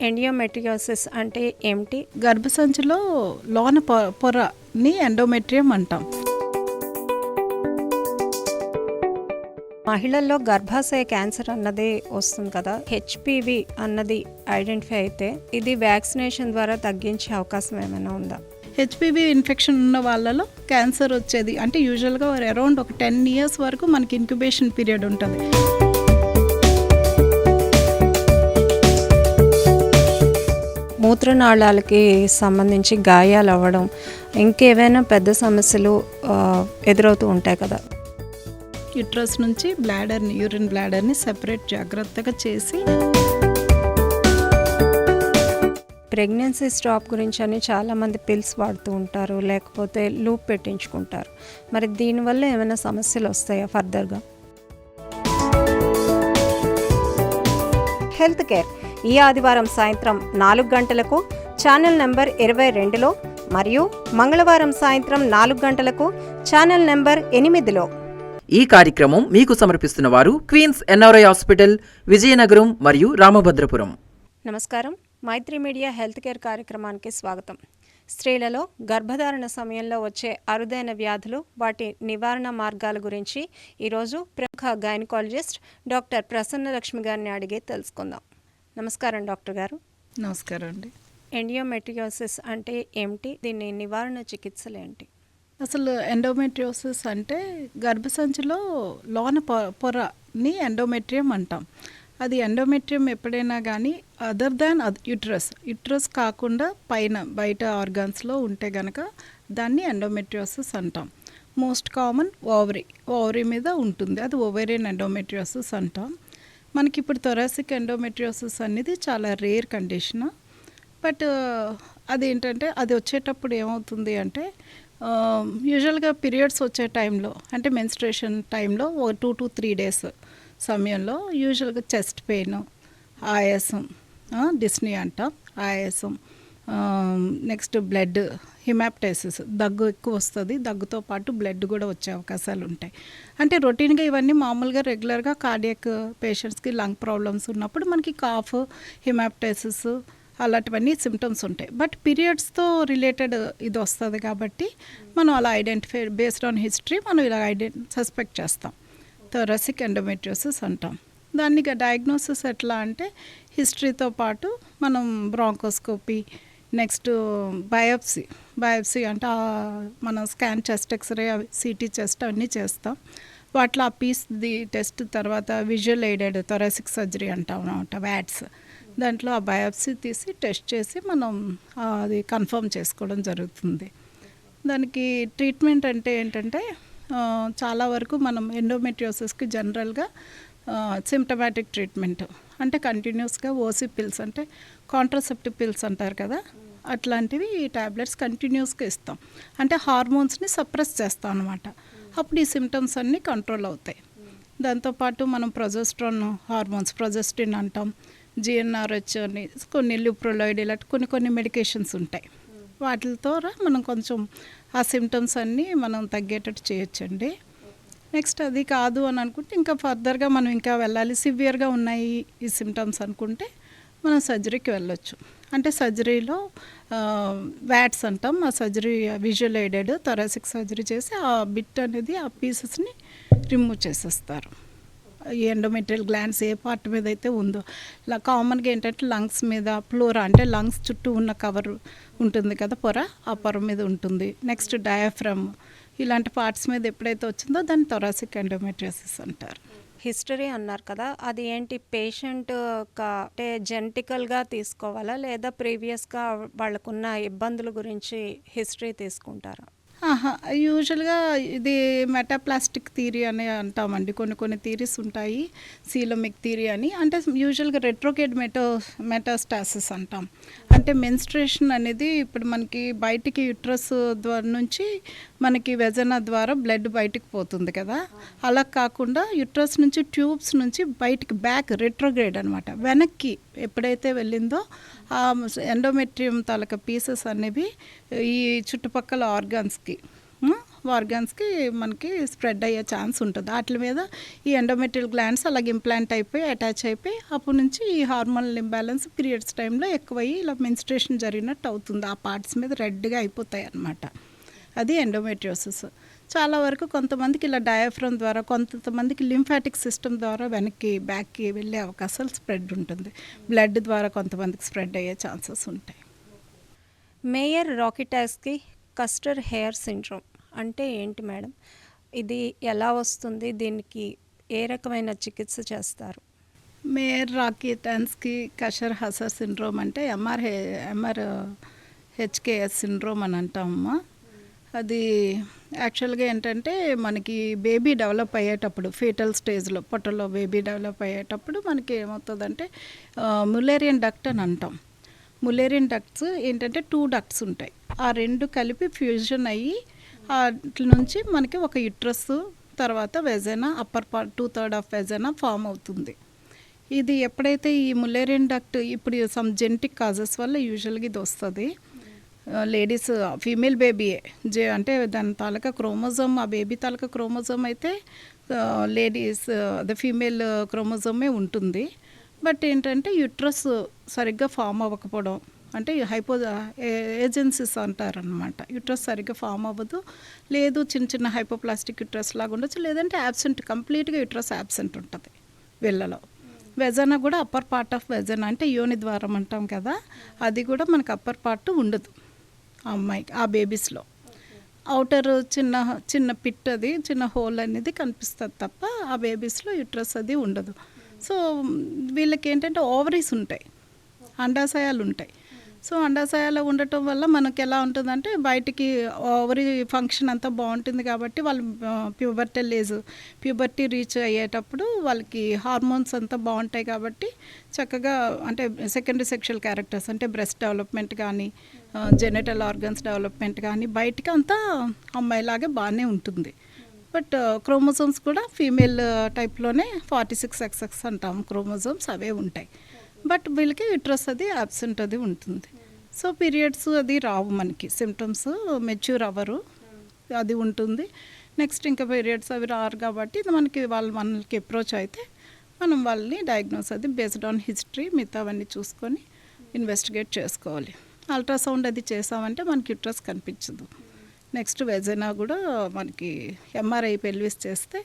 ఎండియోమెట్రియోసిస్ అంటే ఏమిటి? గర్భసంచిలో లోన పొరని ఎండోమెట్రియం అంటాం. మహిళల్లో గర్భాశయ క్యాన్సర్ అన్నది వస్తుంది కదా, హెచ్పివి అన్నది ఐడెంటిఫై అయితే ఇది వ్యాక్సినేషన్ ద్వారా తగ్గించే అవకాశం ఏమైనా ఉందా? హెచ్పివి ఇన్ఫెక్షన్ ఉన్న వాళ్ళలో క్యాన్సర్ వచ్చేది అంటే యూజువల్గా అరౌండ్ ఒక 10 years వరకు మనకి ఇంక్యుబేషన్ పీరియడ్ ఉంటుంది. మూత్రనాళాలకి సంబంధించి గాయాలు అవ్వడం, ఇంకేమైనా పెద్ద సమస్యలు ఎదురవుతూ ఉంటాయి కదా. యూట్రస్ నుంచి బ్లాడర్ని, యూరిన్ బ్లాడర్ని సెపరేట్ జాగ్రత్తగా చేసి, ప్రెగ్నెన్సీ స్టాప్ గురించి అని చాలామంది పిల్స్ వాడుతూ ఉంటారు, లేకపోతే లూప్ పెట్టించుకుంటారు. మరి దీనివల్ల ఏమైనా సమస్యలు వస్తాయా ఫర్దర్గా? హెల్త్ కేర్ ఈ ఆదివారం సాయంత్రం 4 గంటలకు ఛానల్ నెంబర్ 22లో మరియు మంగళవారం సాయంత్రం 4 గంటలకు ఛానల్ నెంబర్ 8లో. ఈ కార్యక్రమం మీకు సమర్పిస్తున్న వారు క్వీన్స్ ఎన్ఆర్ఐ హాస్పిటల్, విజయనగరం మరియు రామభద్రపురం. నమస్కారం. మైత్రి మీడియా హెల్త్ కేర్ కార్యక్రమానికి స్వాగతం. స్త్రీలలో గర్భధారణ సమయంలో వచ్చే అరుదైన వ్యాధులు, వాటి నివారణ మార్గాల గురించి ఈరోజు ప్రముఖ గైనకాలజిస్ట్ డాక్టర్ ప్రసన్నలక్ష్మి గారిని అడిగి తెలుసుకుందాం. నమస్కారం డాక్టర్ గారు. నమస్కారం అండి. ఎండియోమెట్రియోసిస్ అంటే ఏమిటి? దీని నివారణ చికిత్సలు ఏంటి? అసలు ఎండోమెట్రియోసిస్ అంటే గర్భసంచిలో లోన పొరని ఎండోమెట్రియం అంటాం. అది ఎండోమెట్రియం ఎప్పుడైనా కానీ అదర్ దాన్ యుట్రస్ కాకుండా బయట ఆర్గాన్స్లో ఉంటే కనుక దాన్ని ఎండోమెట్రియోసిస్ అంటాం. మోస్ట్ కామన్ ఓవరీ మీద ఉంటుంది, అది ఓవేరియన్ ఎండోమెట్రియోసిస్ అంటాం. మనకి ఇప్పుడు థొరాసిక్ ఎండోమెట్రియోసిస్ అనేది చాలా రేర్ కండిషన్. బట్ అదేంటంటే అది వచ్చేటప్పుడు ఏమవుతుంది అంటే యూజువల్గా పీరియడ్స్ వచ్చే టైంలో అంటే మెన్స్ట్రేషన్ టైంలో 2 to 3 days సమయంలో యూజువల్గా చెస్ట్ పెయిన్, ఆయాసం, డిస్నీ అంటాం, ఆయాసం, నెక్స్ట్ బ్లడ్ హిమాప్టైసిస్, దగ్గు ఎక్కువ వస్తుంది, దగ్గుతో పాటు బ్లడ్ కూడా వచ్చే అవకాశాలు ఉంటాయి. అంటే రొటీన్గా ఇవన్నీ మామూలుగా రెగ్యులర్గా కార్డియాక్ పేషెంట్స్కి లంగ్ ప్రాబ్లమ్స్ ఉన్నప్పుడు మనకి కాఫ్, హిమాప్టైసిస్ అలాంటివన్నీ సిమ్టమ్స్ ఉంటాయి. బట్ పీరియడ్స్తో రిలేటెడ్ ఇది వస్తుంది కాబట్టి మనం అలా ఐడెంటిఫై బేస్డ్ ఆన్ హిస్టరీ మనం ఇలా సస్పెక్ట్ చేస్తాం. థొరాసిక్ ఎండోమెట్రియోసిస్ అంటాం. దానికి డయాగ్నోసిస్ ఎట్లా అంటే హిస్టరీతో పాటు మనం బ్రాంకోస్కోపీ, నెక్స్ట్ బయాప్సీ అంటే మనం scan, chest x-ray, CT chest అన్నీ చేస్తాం. వాటిలో ఆ పీస్ది టెస్ట్ తర్వాత విజువల్ ఎయిడెడ్ థొరాసిక్ సర్జరీ అంటాం అనమాట, వ్యాట్స్. దాంట్లో ఆ బయాప్సీ తీసి టెస్ట్ చేసి మనం అది కన్ఫర్మ్ చేసుకోవడం జరుగుతుంది. దానికి ట్రీట్మెంట్ అంటే ఏంటంటే చాలా వరకు మనం ఎండోమెట్రియోసిస్కి జనరల్గా సిమ్టమాటిక్ ట్రీట్మెంట్ అంటే కంటిన్యూస్గా ఓసీ పిల్స్ అంటే కాంట్రాసెప్టివ్ పిల్స్ అంటారు కదా, అట్లాంటివి ఈ ట్యాబ్లెట్స్ కంటిన్యూస్గా ఇస్తాం. అంటే హార్మోన్స్ని సప్రెస్ చేస్తాం అనమాట. అప్పుడు ఈ సిమ్టమ్స్ అన్నీ కంట్రోల్ అవుతాయి. దాంతోపాటు మనం ప్రొజెస్ట్రాన్ హార్మోన్స్, ప్రొజెస్టిన్ అంటాం, జిఎన్ఆర్హెచ్ అని కొన్ని, ల్యూప్రోలాయిడ్, ఇలాంటి కొన్ని మెడికేషన్స్ ఉంటాయి. వాటితో మనం కొంచెం ఆ సిమ్టమ్స్ అన్నీ మనం తగ్గేటట్టు చేయొచ్చండి. నెక్స్ట్ అది కాదు అని అనుకుంటే ఇంకా ఫర్దర్గా మనం ఇంకా వెళ్ళాలి, సివియర్గా ఉన్నాయి ఈ సిమ్టమ్స్ అనుకుంటే మనం సర్జరీకి వెళ్ళొచ్చు. అంటే సర్జరీలో వ్యాట్స్ అంటాం, ఆ surgery visual aided thoracic surgery చేసి ఆ బిట్ అనేది, ఆ పీసెస్ని రిమూవ్ చేసేస్తారు. ఈ ఎండోమెట్రియల్ గ్లాండ్స్ ఏ పార్ట్ మీద అయితే ఉందో, ఇలా కామన్గా ఏంటంటే లంగ్స్ మీద ప్లోరా అంటే లంగ్స్ చుట్టూ ఉన్న కవర్ ఉంటుంది కదా, పొర, ఆ పొర మీద ఉంటుంది. నెక్స్ట్ డయాఫ్రమ్, ఇలాంటి పార్ట్స్ మీద ఎప్పుడైతే వచ్చిందో దాన్ని థొరాసిక్ ఎండోమెట్రియోసిస్ అంటారు. హిస్టరీ అన్నారు కదా, అది ఏంటి? పేషెంట్ అంటే జెనెటికల్గా తీసుకోవాలా, లేదా ప్రీవియస్గా వాళ్ళకున్న ఇబ్బందుల గురించి హిస్టరీ తీసుకుంటారా? యూజువల్గా ఇది మెటాప్లాస్టిక్ థియరీ అని అంటామండి. కొన్ని థియరీస్ ఉంటాయి, సీలోమిక్ థియరీ అని. అంటే యూజువల్గా రెట్రోగేడ్ మెటాస్టాసిస్ అంటాం. అంటే మెన్స్ట్రేషన్ అనేది ఇప్పుడు మనకి బయటికి యుట్రస్ ద్వారా నుంచి మనకి వెజన ద్వారా బ్లడ్ బయటికి పోతుంది కదా, అలా కాకుండా యుట్రస్ నుంచి ట్యూబ్స్ నుంచి బయటికి బ్యాక్ రెట్రోగ్రేడ్ అనమాట, వెనక్కి ఎప్పుడైతే వెళ్ళిందో ఆ ఎండోమెట్రియం తాలూకా పీసెస్ అనేవి ఈ చుట్టుపక్కల ఆర్గాన్స్కి ఆర్గాన్స్కి మనకి స్ప్రెడ్ అయ్యే ఛాన్స్ ఉంటుంది. వాటి మీద ఈ ఎండోమెట్రియల్ గ్లాండ్స్ అలాగే ఇంప్లాంట్ అయిపోయి అటాచ్ అయిపోయి అప్పటి నుంచి ఈ హార్మోనల్ ఇంబ్యాలెన్స్ పీరియడ్స్ టైంలో ఎక్కువయ్యి ఇలా మెన్స్ట్రేషన్ జరిగినట్టు అవుతుంది. ఆ పార్ట్స్ మీద రెడ్గా అయిపోతాయి అన్నమాట. అది ఎండోమెట్రియోసిస్. చాలా వరకు కొంతమందికి ఇలా డయాఫ్రమ్ ద్వారా, కొంతమందికి లింఫాటిక్ సిస్టమ్ ద్వారా వెనక్కి బ్యాక్కి వెళ్ళే అవకాశాలు స్ప్రెడ్ ఉంటుంది. బ్లడ్ ద్వారా కొంతమందికి స్ప్రెడ్ అయ్యే ఛాన్సెస్ ఉంటాయి. మేయర్ రాకిటాస్కి కస్టర్ హెయిర్ సిండ్రోమ్ అంటే ఏంటి మేడం? ఇది ఎలా వస్తుంది? దీనికి ఏ రకమైన చికిత్స చేస్తారు? మేయర్ రాకిటాన్స్కి కషర్ హసర్ సిండ్రోమ్ అంటే MRHKS సిండ్రోమ్ అని అంటామమ్మా. అది యాక్చువల్గా ఏంటంటే మనకి బేబీ డెవలప్ అయ్యేటప్పుడు ఫీటల్ స్టేజ్లో పొట్టలో బేబీ డెవలప్ అయ్యేటప్పుడు మనకి ఏమవుతుందంటే ములేరియన్ డక్ట్ అని అంటాం. ములేరియన్ డక్ట్స్ ఏంటంటే 2 డక్ట్స్ ఉంటాయి. ఆ 2 కలిపి ఫ్యూజన్ అయ్యి వాటి నుంచి మనకి ఒక యుట్రస్, తర్వాత vagina, upper part 2/3 of vagina form అవుతుంది. ఇది ఎప్పుడైతే ఈ ములేరియన్ డక్ట్ ఇప్పుడు సమ్ జెనెటిక్ కాజెస్ వల్ల యూజువల్గా ఇది వస్తుంది. లేడీస్ ఫీమేల్ బేబీయే అంటే దాని తాలూకా క్రోమోజోమ్, ఆ బేబీ తాలూకా క్రోమోజోమ్ అయితే లేడీస్ అదే ఫీమేల్ క్రోమోజోమే ఉంటుంది. బట్ ఏంటంటే యుట్రస్ సరిగ్గా ఫామ్ అవ్వకపోవడం, అంటే ఏజెన్సీస్ అంటారనమాట. యుట్రస్ సరిగ్గా ఫామ్ అవ్వదు, లేదు చిన్న చిన్న హైపోప్లాస్టిక్ యుట్రస్ లాగా ఉండొచ్చు, లేదంటే యాబ్సెంట్, కంప్లీట్గా యుట్రస్ యాబ్సెంట్ ఉంటుంది వీళ్ళలో. వెజనా కూడా అప్పర్ పార్ట్ ఆఫ్ వెజనా అంటే యోని ద్వారం అంటాం కదా, అది కూడా మనకు అప్పర్ పార్ట్ ఉండదు ఆ అమ్మాయికి, ఆ బేబీస్లో. అవుటర్ చిన్న చిన్న పిట్, అది చిన్న హోల్ అనేది కనిపిస్తుంది తప్ప ఆ బేబీస్లో యుట్రస్ అది ఉండదు. సో వీళ్ళకి ఏంటంటే ఓవరీస్ ఉంటాయి, అండాశయాలు ఉంటాయి. సో అండాశయాలు ఉండటం వల్ల మనకి ఎలా ఉంటుందంటే బయటికి ఓవరీ ఫంక్షన్ అంతా బాగుంటుంది కాబట్టి వాళ్ళు ప్యూబర్టీ రీచ్ అయ్యేటప్పుడు వాళ్ళకి హార్మోన్స్ అంతా బాగుంటాయి కాబట్టి చక్కగా అంటే సెకండరీ సెక్షువల్ క్యారెక్టర్స్ అంటే బ్రెస్ట్ డెవలప్మెంట్ కానీ, జెనిటల్ ఆర్గన్స్ డెవలప్మెంట్ కానీ బయటికి అంతా అమ్మాయిలాగే బాగానే ఉంటుంది. బట్ క్రోమోజోమ్స్ కూడా ఫీమేల్ టైప్లోనే 46XX అంటాం క్రోమోజోమ్స్, అవే ఉంటాయి. బట్ వీళ్ళకి యుట్రస్ అది యాబ్సెంట్ అది ఉంటుంది. సో పీరియడ్స్ అది రావు, మనకి సిమ్టమ్స్ మెచ్యూర్ అవ్వరు, అది ఉంటుంది. నెక్స్ట్ ఇంకా పీరియడ్స్ అవి రారు కాబట్టి ఇది మనకి అప్రోచ్ అయితే మనం వాళ్ళని డయాగ్నోస్ అది బేస్డ్ ఆన్ హిస్టరీ మిగతావన్నీ చూసుకొని ఇన్వెస్టిగేట్ చేసుకోవాలి. అల్ట్రాసౌండ్ అది చేసామంటే మనకి యుట్రస్ కనిపించదు. నెక్స్ట్ వెజైనా కూడా మనకి MRI పెల్విస్ చేస్తే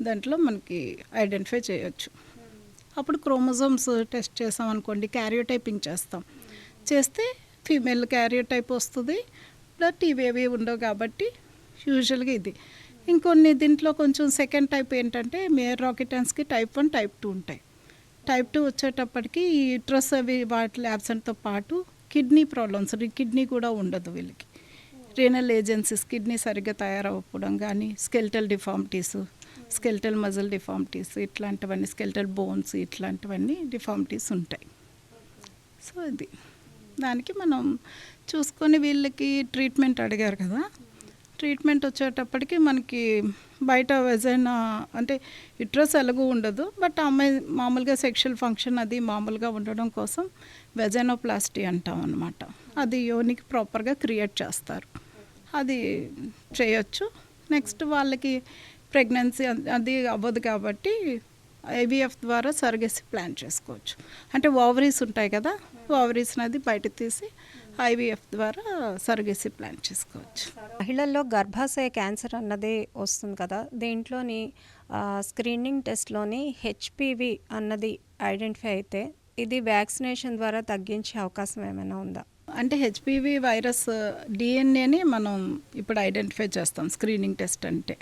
దాంట్లో మనకి ఐడెంటిఫై చేయొచ్చు. అప్పుడు క్రోమోజోమ్స్ టెస్ట్ చేసాం అనుకోండి, క్యారియోటైపింగ్ చేస్తే ఫీమేల్ క్యారియోటైప్ వస్తుంది. బట్ ఇవేవి ఉండవు కాబట్టి యూజువల్గా ఇది. ఇంకొన్ని దీంట్లో కొంచెం సెకండ్ టైప్ ఏంటంటే మేయర్ రాకిటాన్స్కి టైప్ 1, టైప్ 2 ఉంటాయి. టైప్ 2 వచ్చేటప్పటికి ఈ యుట్రస్ అవి వాటి యాబ్సెంట్తో పాటు కిడ్నీ ప్రాబ్లమ్స్, కిడ్నీ కూడా ఉండదు వీళ్ళకి. రీనల్ ఏజెన్సీస్, కిడ్నీ సరిగ్గా తయారవ్వడం కానీ, skeletal deformities, skeletal muscle deformities ఇట్లాంటివన్నీ, స్కెల్టల్ బోన్స్ ఇట్లాంటివన్నీ డిఫార్మిటీస్ ఉంటాయి. సో ఇది దానికి మనం చూసుకొని వీళ్ళకి ట్రీట్మెంట్ అడిగారు కదా, ట్రీట్మెంట్ వచ్చేటప్పటికి మనకి బయట వెజైనా అంటే యుట్రస్ ఎలాగూ ఉండదు, బట్ అమ్మాయి మామూలుగా సెక్షువల్ ఫంక్షన్ అది మామూలుగా ఉండడం కోసం వెజైనోప్లాస్టీ అంటాం అన్నమాట. అది యోనికి ప్రాపర్గా క్రియేట్ చేస్తారు, అది చేయొచ్చు. నెక్స్ట్ వాళ్ళకి ప్రెగ్నెన్సీ అది అవ్వదు కాబట్టి IVF ద్వారా సర్గసీ ప్లాన్ చేసుకోవచ్చు. అంటే ఓవరీస్ ఉంటాయి కదా, ఓవరీస్ని అది బయట తీసి IVF ద్వారా సర్గసీ ప్లాన్ చేసుకోవచ్చు. మహిళల్లో గర్భాశయ క్యాన్సర్ అన్నది వస్తుంది కదా, దీంట్లోని స్క్రీనింగ్ టెస్ట్లోని HPV అన్నది ఐడెంటిఫై అయితే ఇది వ్యాక్సినేషన్ ద్వారా తగ్గించే అవకాశం ఏమైనా ఉందా? అంటే HPV వైరస్ DNAని మనం ఇప్పుడు ఐడెంటిఫై చేస్తాం స్క్రీనింగ్ టెస్ట్ అంటే.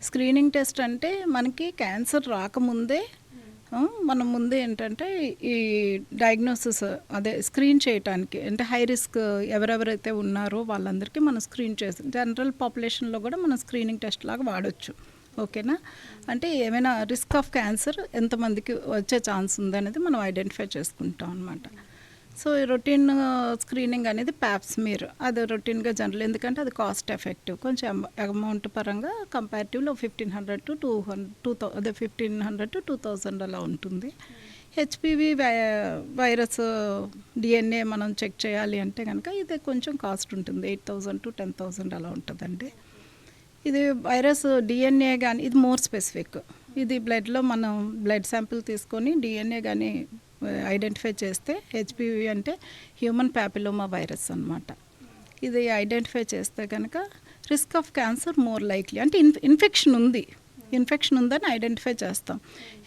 స్క్రీనింగ్ టెస్ట్ అంటే మనకి క్యాన్సర్ రాకముందే మనం ముందే ఏంటంటే ఈ డయాగ్నోసిస్ అదే స్క్రీన్ చేయటానికి, అంటే హై రిస్క్ ఎవరెవరైతే ఉన్నారో వాళ్ళందరికీ మనం స్క్రీన్ చేసి జనరల్ పాపులేషన్లో కూడా మనం స్క్రీనింగ్ టెస్ట్ లాగా వాడచ్చు. ఓకేనా? అంటే ఏమైనా రిస్క్ ఆఫ్ క్యాన్సర్ ఎంతమందికి వచ్చే ఛాన్స్ ఉందనేది మనం ఐడెంటిఫై చేసుకుంటాం అనమాట. సో ఈ రొటీన్ స్క్రీనింగ్ అనేది ప్యాప్స్మీర్, అది రొటీన్గా జనరల్, ఎందుకంటే అది కాస్ట్ ఎఫెక్టివ్, కొంచెం అమౌంట్ పరంగా కంపారిటివ్లో 1500 to 2000 అలా ఉంటుంది. HPV వైరస్ DNA మనం చెక్ చేయాలి అంటే కనుక ఇది కొంచెం కాస్ట్ ఉంటుంది, 8000 to 10,000 అలా ఉంటుందండి. ఇది వైరస్ డిఎన్ఏ కానీ ఇది మోర్ స్పెసిఫిక్. ఇది బ్లడ్లో మనం బ్లడ్ శాంపిల్ తీసుకొని డిఎన్ఏ కానీ ఐడెంటిఫై చేస్తే హెచ్పివి అంటే హ్యూమన్ ప్యాపిలోమా వైరస్ అన్నమాట. ఇది ఐడెంటిఫై చేస్తే కనుక risk of cancer more likely, అంటే ఇన్ఫెక్షన్ ఉందని ఐడెంటిఫై చేస్తాం.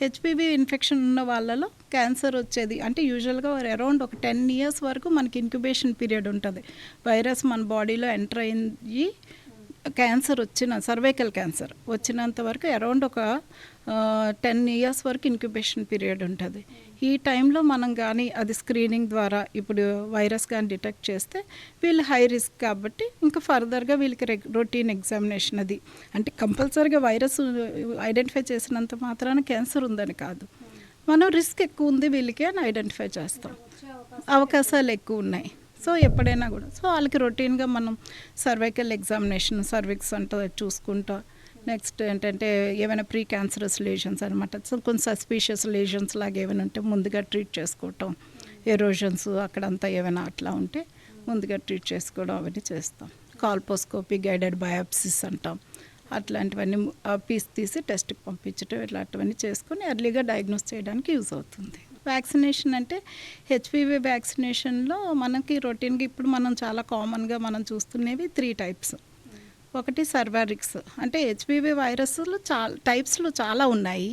హెచ్పివి ఇన్ఫెక్షన్ ఉన్న వాళ్ళలో క్యాన్సర్ వచ్చేది అంటే యూజువల్గా అరౌండ్ ఒక 10 years వరకు మనకి ఇంక్యుబేషన్ పీరియడ్ ఉంటుంది. వైరస్ మన బాడీలో ఎంటర్ అయ్యి క్యాన్సర్ సర్వైకల్ క్యాన్సర్ వచ్చినంత వరకు అరౌండ్ ఒక 10 years వరకు ఇంక్యుబేషన్ పీరియడ్ ఉంటుంది. ఈ టైంలో మనం కానీ అది స్క్రీనింగ్ ద్వారా ఇప్పుడు వైరస్ కానీ డిటెక్ట్ చేస్తే వీళ్ళు హై రిస్క్ కాబట్టి ఇంకా ఫర్దర్గా వీళ్ళకి రొటీన్ ఎగ్జామినేషన్ అది అంటే కంపల్సరీగా వైరస్ ఐడెంటిఫై చేసినంత మాత్రాన క్యాన్సర్ ఉందని కాదు, మనం రిస్క్ ఎక్కువ ఉంది వీళ్ళకి అని ఐడెంటిఫై చేస్తాం, అవకాశాలు ఎక్కువ ఉన్నాయి. సో ఎప్పుడైనా కూడా సో వాళ్ళకి రొటీన్గా మనం సర్వైకల్ ఎగ్జామినేషన్ సర్విక్స్ అంటే చూసుకుంటా, నెక్స్ట్ ఏంటంటే ఏమైనా ప్రీ క్యాన్సరస్ లేషన్స్ అనమాట, సో కొంచెం సస్పీషియస్ లేషన్స్ లాగా ఏమైనా ఉంటే ముందుగా ట్రీట్ చేసుకోవటం, ఎరోజన్స్ అక్కడంతా ఏమైనా అట్లా ఉంటే ముందుగా ట్రీట్ చేసుకోవడం అవన్నీ చేస్తాం. కాల్పోస్కోపీ గైడెడ్ బయాప్సిస్ అంటాం, అట్లాంటివన్నీ పీస్ తీసి టెస్ట్కి పంపించడం ఇట్లాంటివన్నీ చేసుకొని ఎర్లీగా డయాగ్నోస్ చేయడానికి యూజ్ అవుతుంది. వ్యాక్సినేషన్ అంటే హెచ్పివి వ్యాక్సినేషన్లో మనకి రొటీన్గా ఇప్పుడు మనం చాలా కామన్గా మనం చూస్తున్నవి 3 types. ఒకటి సర్వారిక్స్ అంటే హెచ్పివి వైరస్లు టైప్స్లో చాలా ఉన్నాయి.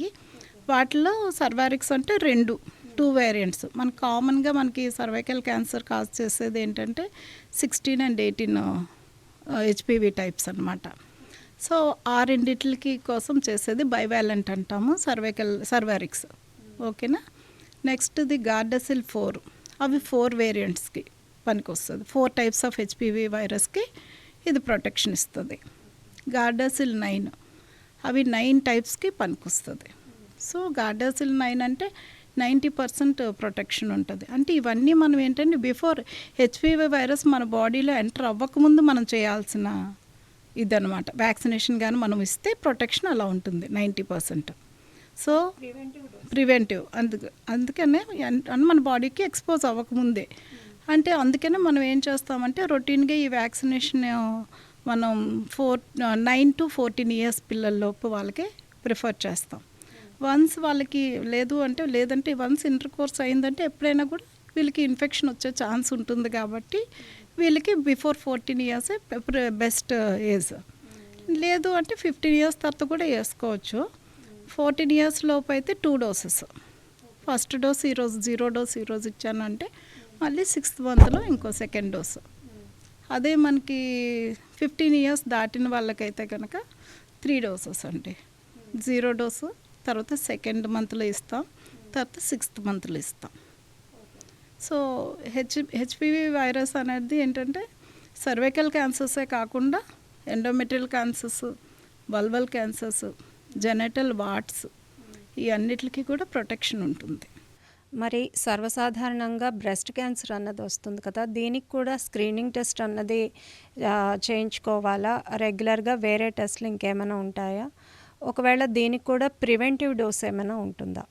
వాటిలో సర్వారిక్స్ అంటే 2 వేరియంట్స్. మనకు కామన్గా మనకి సర్వైకల్ క్యాన్సర్ కాజ్ చేసేది ఏంటంటే 16 and 18 హెచ్పివి టైప్స్ అనమాట. సో ఆ రెండిట్లకి కోసం చేసేది బైవాలెంట్ అంటాము సర్వారిక్స్, ఓకేనా. నెక్స్ట్ ది గార్డాసిల్ 4, అవి 4 వేరియంట్స్కి పనికి వస్తుంది. 4 types ఆఫ్ హెచ్పివి వైరస్కి ఇది ప్రొటెక్షన్ ఇస్తుంది. గార్డాసిల్ 9, అవి 9 typesకి పనికొస్తుంది. సో గార్డాసిల్ 9 అంటే 90% ప్రొటెక్షన్ ఉంటుంది. అంటే ఇవన్నీ మనం ఏంటంటే బిఫోర్ హెచ్పివి వైరస్ మన బాడీలో ఎంటర్ అవ్వకముందు మనం చేయాల్సిన ఇదనమాట. వ్యాక్సినేషన్ కానీ మనం ఇస్తే ప్రొటెక్షన్ అలా ఉంటుంది 90%. సో ప్రివెంటివ్ అందుకనే మన బాడీకి ఎక్స్పోజ్ అవ్వకముందే. అంటే అందుకనే మనం ఏం చేస్తామంటే రొటీన్గా ఈ వ్యాక్సినేషన్ మనం 9 to 14 years పిల్లల్లోపు వాళ్ళకి ప్రిఫర్ చేస్తాం. వన్స్ వాళ్ళకి లేదంటే వన్స్ ఇంటర్ కోర్స్ అయిందంటే ఎప్పుడైనా కూడా వీళ్ళకి ఇన్ఫెక్షన్ వచ్చే ఛాన్స్ ఉంటుంది కాబట్టి వీళ్ళకి బిఫోర్ 14 years బెస్ట్ ఏజ్. లేదు అంటే 15 years తర్వాత కూడా వేసుకోవచ్చు. 14 years లోపు అయితే 2 doses. ఫస్ట్ డోస్ ఈరోజు 0 dose ఈరోజు ఇచ్చాను అంటే మళ్ళీ 6th monthలో ఇంకో 2nd dose. అదే మనకి 15 years దాటిన వాళ్ళకైతే కనుక 3 doses అండి. 0 dose తర్వాత 2nd monthలో ఇస్తాం, తర్వాత 6th monthలో ఇస్తాం. సో హెచ్పివి వైరస్ అనేది ఏంటంటే సర్వైకల్ క్యాన్సర్సే కాకుండా endometrial cancers, vulval cancers, genital warts ఈ అన్నిటికీ కూడా ప్రొటెక్షన్ ఉంటుంది. మరి సర్వసాధారణంగా బ్రెస్ట్ క్యాన్సర్ అన్నది వస్తుంది కదా, దీనికి కూడా స్క్రీనింగ్ టెస్ట్ అన్నది చేయించుకోవాలా? రెగ్యులర్గా వేరే టెస్ట్లు ఇంకేమైనా ఉంటాయా? ఒకవేళ దీనికి కూడా ప్రివెంటివ్ డోస్ ఏమైనా ఉంటుందా?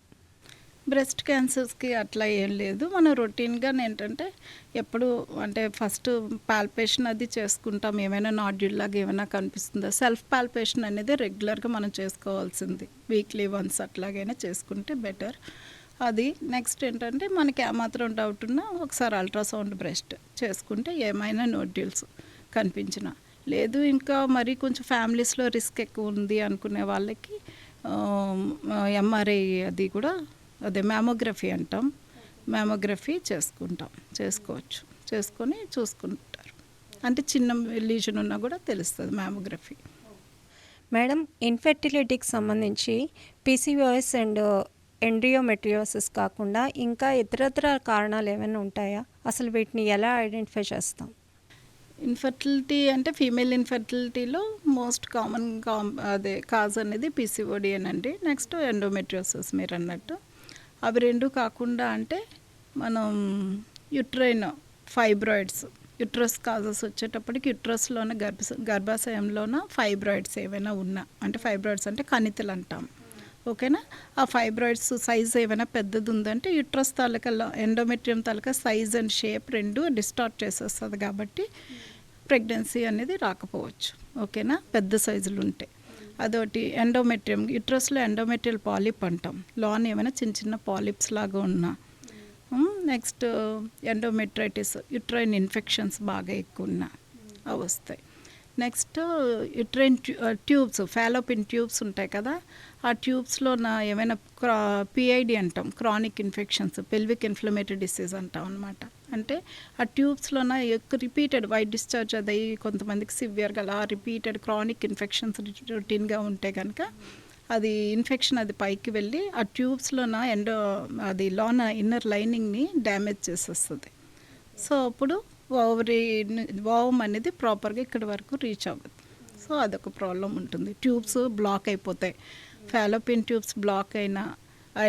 బ్రెస్ట్ క్యాన్సర్స్కి అట్లా ఏం లేదు. మనం రొటీన్గా ఏంటంటే ఎప్పుడు అంటే ఫస్ట్ పాల్పేషన్ అది చేసుకుంటాం. ఏమైనా నాడ్యూల్ లాగా ఏమైనా కనిపిస్తుందా, సెల్ఫ్ పాల్పేషన్ అనేది రెగ్యులర్గా మనం చేసుకోవాల్సింది. వీక్లీ వన్స్ అట్లాగైనా చేసుకుంటే బెటర్. అది నెక్స్ట్ ఏంటంటే మనకి ఏమాత్రం డౌట్ ఉన్నా ఒకసారి అల్ట్రాసౌండ్ బ్రెస్ట్ చేసుకుంటే ఏమైనా నోడ్యూల్స్ కనిపించినా, లేదు ఇంకా మరి కొంచెం ఫ్యామిలీస్లో రిస్క్ ఎక్కువ ఉంది అనుకునే వాళ్ళకి ఎంఆర్ఐ అది కూడా అదే మ్యామోగ్రఫీ అంటాం, మ్యామోగ్రఫీ చేసుకోవచ్చు, చేసుకొని చూసుకుంటారు. అంటే చిన్న లీజన్ ఉన్నా కూడా తెలుస్తుంది మ్యామోగ్రఫీ. మేడం, ఇన్ఫెర్టిలిటీకి సంబంధించి పీసీఓఎస్ అండ్ ఎండ్రియోమెట్రియోసిస్ కాకుండా ఇంకా ఇతరత్ర కారణాలు ఏమైనా ఉంటాయా? అసలు వీటిని ఎలా ఐడెంటిఫై చేస్తాం? ఇన్ఫర్టిలిటీ అంటే ఫీమేల్ ఇన్ఫర్టిలిటీలో మోస్ట్ కామన్ అదే కాజ్ అనేది పీసీఓడి అనండి. నెక్స్ట్ ఎండోమెట్రియోసిస్ మీరు అన్నట్టు. అవి 2 కాకుండా అంటే మనం యుట్రైన్ ఫైబ్రాయిడ్స్, యుట్రస్ కాజెస్ వచ్చేటప్పటికి యుట్రస్లోన గర్భాశయంలోన ఫైబ్రాయిడ్స్ ఏవైనా ఉన్నా, అంటే ఫైబ్రాయిడ్స్ అంటే కణితులు అంటాం, ఓకేనా. ఆ ఫైబ్రాయిడ్స్ సైజ్ ఏమైనా పెద్దది ఉందంటే uterus taluka endometrium taluka size and shape 2 distort చేసేస్తుంది కాబట్టి ప్రెగ్నెన్సీ అనేది రాకపోవచ్చు. ఓకేనా, పెద్ద సైజులు ఉంటాయి. అదొకటి ఎండోమెట్రియం, యుట్రస్లో ఎండోమెట్రియల్ పాలిప్ అంటాం, లోన్ ఏమైనా చిన్న చిన్న పాలిప్స్ లాగా ఉన్నా. నెక్స్ట్ ఎండోమెట్రైటిస్, యుట్రైన్ ఇన్ఫెక్షన్స్ బాగా ఎక్కువ ఉన్నా అవి వస్తాయి. Next uterine tubes, fallopian tubes ఉంటాయి కదా, ఆ ట్యూబ్స్లో ఏమైనా పిఐడి అంటాం, chronic infections, pelvic inflammatory disease అంటాం అనమాట. అంటే ఆ ట్యూబ్స్లోన ఎక్కువ రిపీటెడ్ వైట్ డిశ్చార్జ్ అది కొంతమందికి సివియర్గా అలా రిపీటెడ్ క్రానిక్ ఇన్ఫెక్షన్స్ రొటీన్గా ఉంటే కనుక అది ఇన్ఫెక్షన్ అది పైకి వెళ్ళి ఆ ట్యూబ్స్లోన అది లోన ఇన్నర్ లైనింగ్ని డ్యామేజ్ చేసేస్తుంది. సో అప్పుడు ఓవమ్ అనేది ప్రాపర్గా ఇక్కడి వరకు రీచ్ అవ్వదు. సో అదొక ప్రాబ్లం ఉంటుంది. ట్యూబ్స్ బ్లాక్ అయిపోతాయి. ఫాలోపిన్ ట్యూబ్స్ బ్లాక్ అయినా,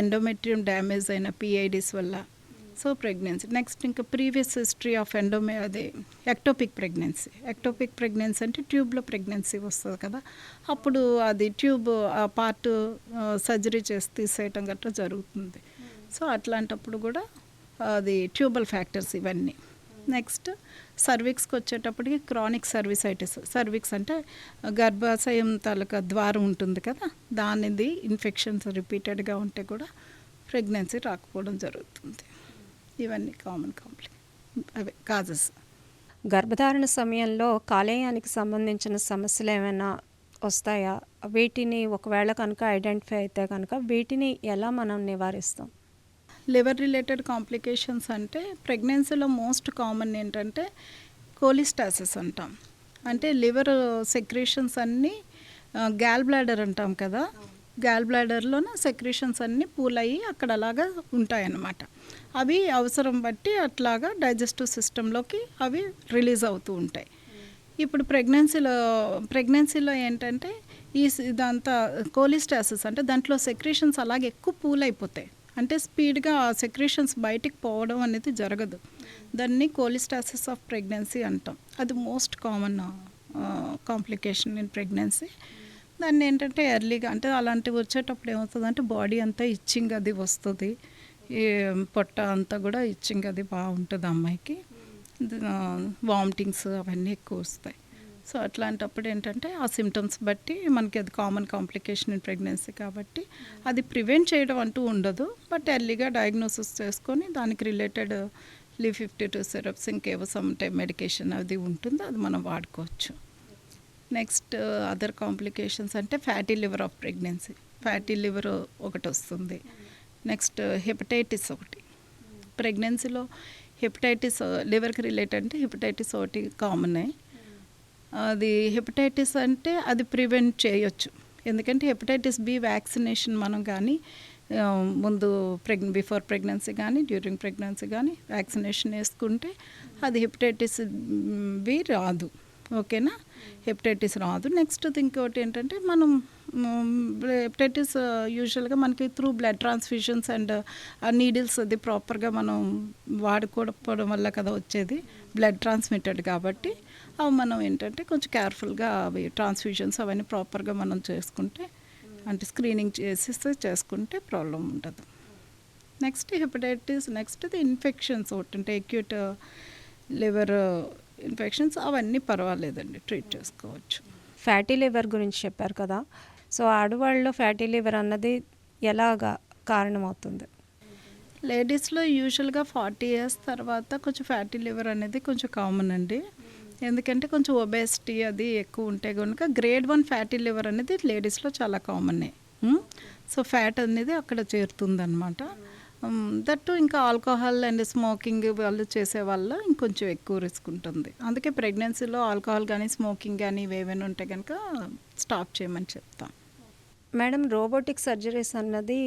ఎండోమెట్రియం డ్యామేజ్ అయిన పిఐడిస్ వల్ల. సో ప్రెగ్నెన్సీ నెక్స్ట్ ఇంకా ప్రీవియస్ హిస్టరీ ఆఫ్ అదే ఎక్టోపిక్ ప్రెగ్నెన్సీ అంటే ట్యూబ్లో ప్రెగ్నెన్సీ వస్తుంది కదా, అప్పుడు అది ట్యూబ్ ఆ పార్ట్ సర్జరీ చేసి తీసేయటం గట్రా జరుగుతుంది. సో అట్లాంటప్పుడు కూడా అది ట్యూబల్ ఫ్యాక్టర్స్ ఇవన్నీ. నెక్స్ట్ సర్విక్స్కి వచ్చేటప్పటికి క్రానిక్ సర్విక్స్ అంటే గర్భాశయం తాలూకా ద్వారం ఉంటుంది కదా, దానిది ఇన్ఫెక్షన్స్ రిపీటెడ్గా ఉంటే కూడా ప్రెగ్నెన్సీ రాకపోవడం జరుగుతుంది. ఇవన్నీ కామన్ అవే కాజెస్. గర్భధారణ సమయంలో కాలేయానికి సంబంధించిన సమస్యలు ఏమైనా వస్తాయా? వీటిని ఒకవేళ కనుక ఐడెంటిఫై అయితే కనుక వీటిని ఎలా మనం నివారిస్తాం? లివర్ రిలేటెడ్ కాంప్లికేషన్స్ అంటే ప్రెగ్నెన్సీలో మోస్ట్ కామన్ ఏంటంటే కోలిస్టాసిస్ అంటాం. అంటే లివర్ సెక్రేషన్స్ అన్నీ గ్యాల్ బ్లాడర్ అంటాం కదా, గ్యాల్ బ్లాడర్లోనే సెక్రేషన్స్ అన్నీ పూల్ అయ్యి అక్కడ అలాగా ఉంటాయన్నమాట. అవి అవసరం బట్టి అట్లాగా డైజెస్టివ్ సిస్టంలోకి అవి రిలీజ్ అవుతూ ఉంటాయి. ఇప్పుడు ప్రెగ్నెన్సీలో ఏంటంటే ఇదంతా కోలిస్టాసిస్ అంటే దాంట్లో సెక్రేషన్స్ అలాగే ఎక్కువ పూల్ అయిపోతాయి. అంటే స్పీడ్గా ఆ సెక్రేషన్స్ బయటికి పోవడం అనేది జరగదు. దాన్ని కోలిస్టాసిస్ ఆఫ్ ప్రెగ్నెన్సీ అంటాం. అది most common complication in pregnancy. దాన్ని ఏంటంటే ఎర్లీగా అంటే అలాంటివి వచ్చేటప్పుడు ఏమవుతుందంటే బాడీ అంతా ఇచ్చింగ్ అది వస్తుంది, ఈ పొట్ట అంతా కూడా ఇచ్చింగ్ అది బాగుంటుంది అమ్మాయికి, వామిటింగ్స్ అవన్నీ ఎక్కువ వస్తాయి. సో అట్లాంటప్పుడు ఏంటంటే ఆ సిమ్టమ్స్ బట్టి మనకి అది కామన్ కాంప్లికేషన్ ఇన్ ప్రెగ్నెన్సీ కాబట్టి అది ప్రివెంట్ చేయడం అంటూ ఉండదు. బట్ ఎర్లీగా డయాగ్నోసిస్ చేసుకొని దానికి రిలేటెడ్ Li52 సిరప్స్ ఇంకేవో సమ్ టైం మెడికేషన్ అది ఉంటుంది, అది మనం వాడుకోవచ్చు. నెక్స్ట్ అదర్ కాంప్లికేషన్స్ అంటే fatty liver of pregnancy, fatty liver ఒకటి వస్తుంది. నెక్స్ట్ హెపటైటిస్ ఒకటి ప్రెగ్నెన్సీలో, హెపటైటిస్ లివర్కి రిలేటెడ్ అంటే హెపటైటిస్ ఒకటి కామనే. అది హెపటైటిస్ అంటే అది ప్రివెంట్ చేయొచ్చు, ఎందుకంటే హెపటైటిస్ బి వ్యాక్సినేషన్ మనం కానీ ముందు బిఫోర్ ప్రెగ్నెన్సీ కానీ డ్యూరింగ్ ప్రెగ్నెన్సీ కానీ వ్యాక్సినేషన్ వేసుకుంటే అది హెపటైటిస్ బి రాదు. ఓకేనా, హెపటైటిస్ రాదు. నెక్స్ట్ ఇంకోటి ఏంటంటే మనం హెపటైటిస్ యూజువల్గా మనకి త్రూ బ్లడ్ ట్రాన్స్ఫ్యూషన్స్ అండ్ ఆ నీడిల్స్ అది ప్రాపర్గా మనం వాడుకోవడం వల్ల కదా వచ్చేది, బ్లడ్ ట్రాన్స్మిటెడ్ కాబట్టి అవి మనం ఏంటంటే కొంచెం కేర్ఫుల్గా అవి ట్రాన్స్ఫ్యూషన్స్ అవన్నీ ప్రాపర్గా మనం చేసుకుంటే, అంటే స్క్రీనింగ్ చేసుకుంటే ప్రాబ్లం ఉండదు. నెక్స్ట్ హెపటైటిస్, నెక్స్ట్ ఇన్ఫెక్షన్స్ ఒకటి అంటే అక్యూట్ లివర్ ఇన్ఫెక్షన్స్, అవన్నీ పర్వాలేదండి, ట్రీట్ చేసుకోవచ్చు. ఫ్యాటీ లివర్ గురించి చెప్పారు కదా, సో ఆడవాళ్ళలో ఫ్యాటీ లివర్ అన్నది ఎలాగా కారణమవుతుంది? లేడీస్లో యూజువల్గా 40 years తర్వాత కొంచెం ఫ్యాటీ లివర్ అనేది కొంచెం కామన్ అండి. ఎందుకంటే కొంచెం ఒబేసిటీ అది ఎక్కువ ఉంటే కనుక గ్రేడ్ 1 ఫ్యాటీ లివర్ అనేది లేడీస్లో చాలా కామనే. సో ఫ్యాట్ అనేది అక్కడ చేరుతుందన్నమాట. దట్టు ఇంకా ఆల్కహాల్ అండ్ స్మోకింగ్ వాళ్ళు చేసే వాళ్ళ ఇంకొంచెం ఎక్కువ రిస్క్ ఉంటుంది. అందుకే ప్రెగ్నెన్సీలో ఆల్కహాల్ కానీ స్మోకింగ్ కానీ ఇవేమైనా ఉంటే కనుక స్టాప్ చేయమని చెప్తాం. మేడం, రోబోటిక్ సర్జరీస్ అన్నది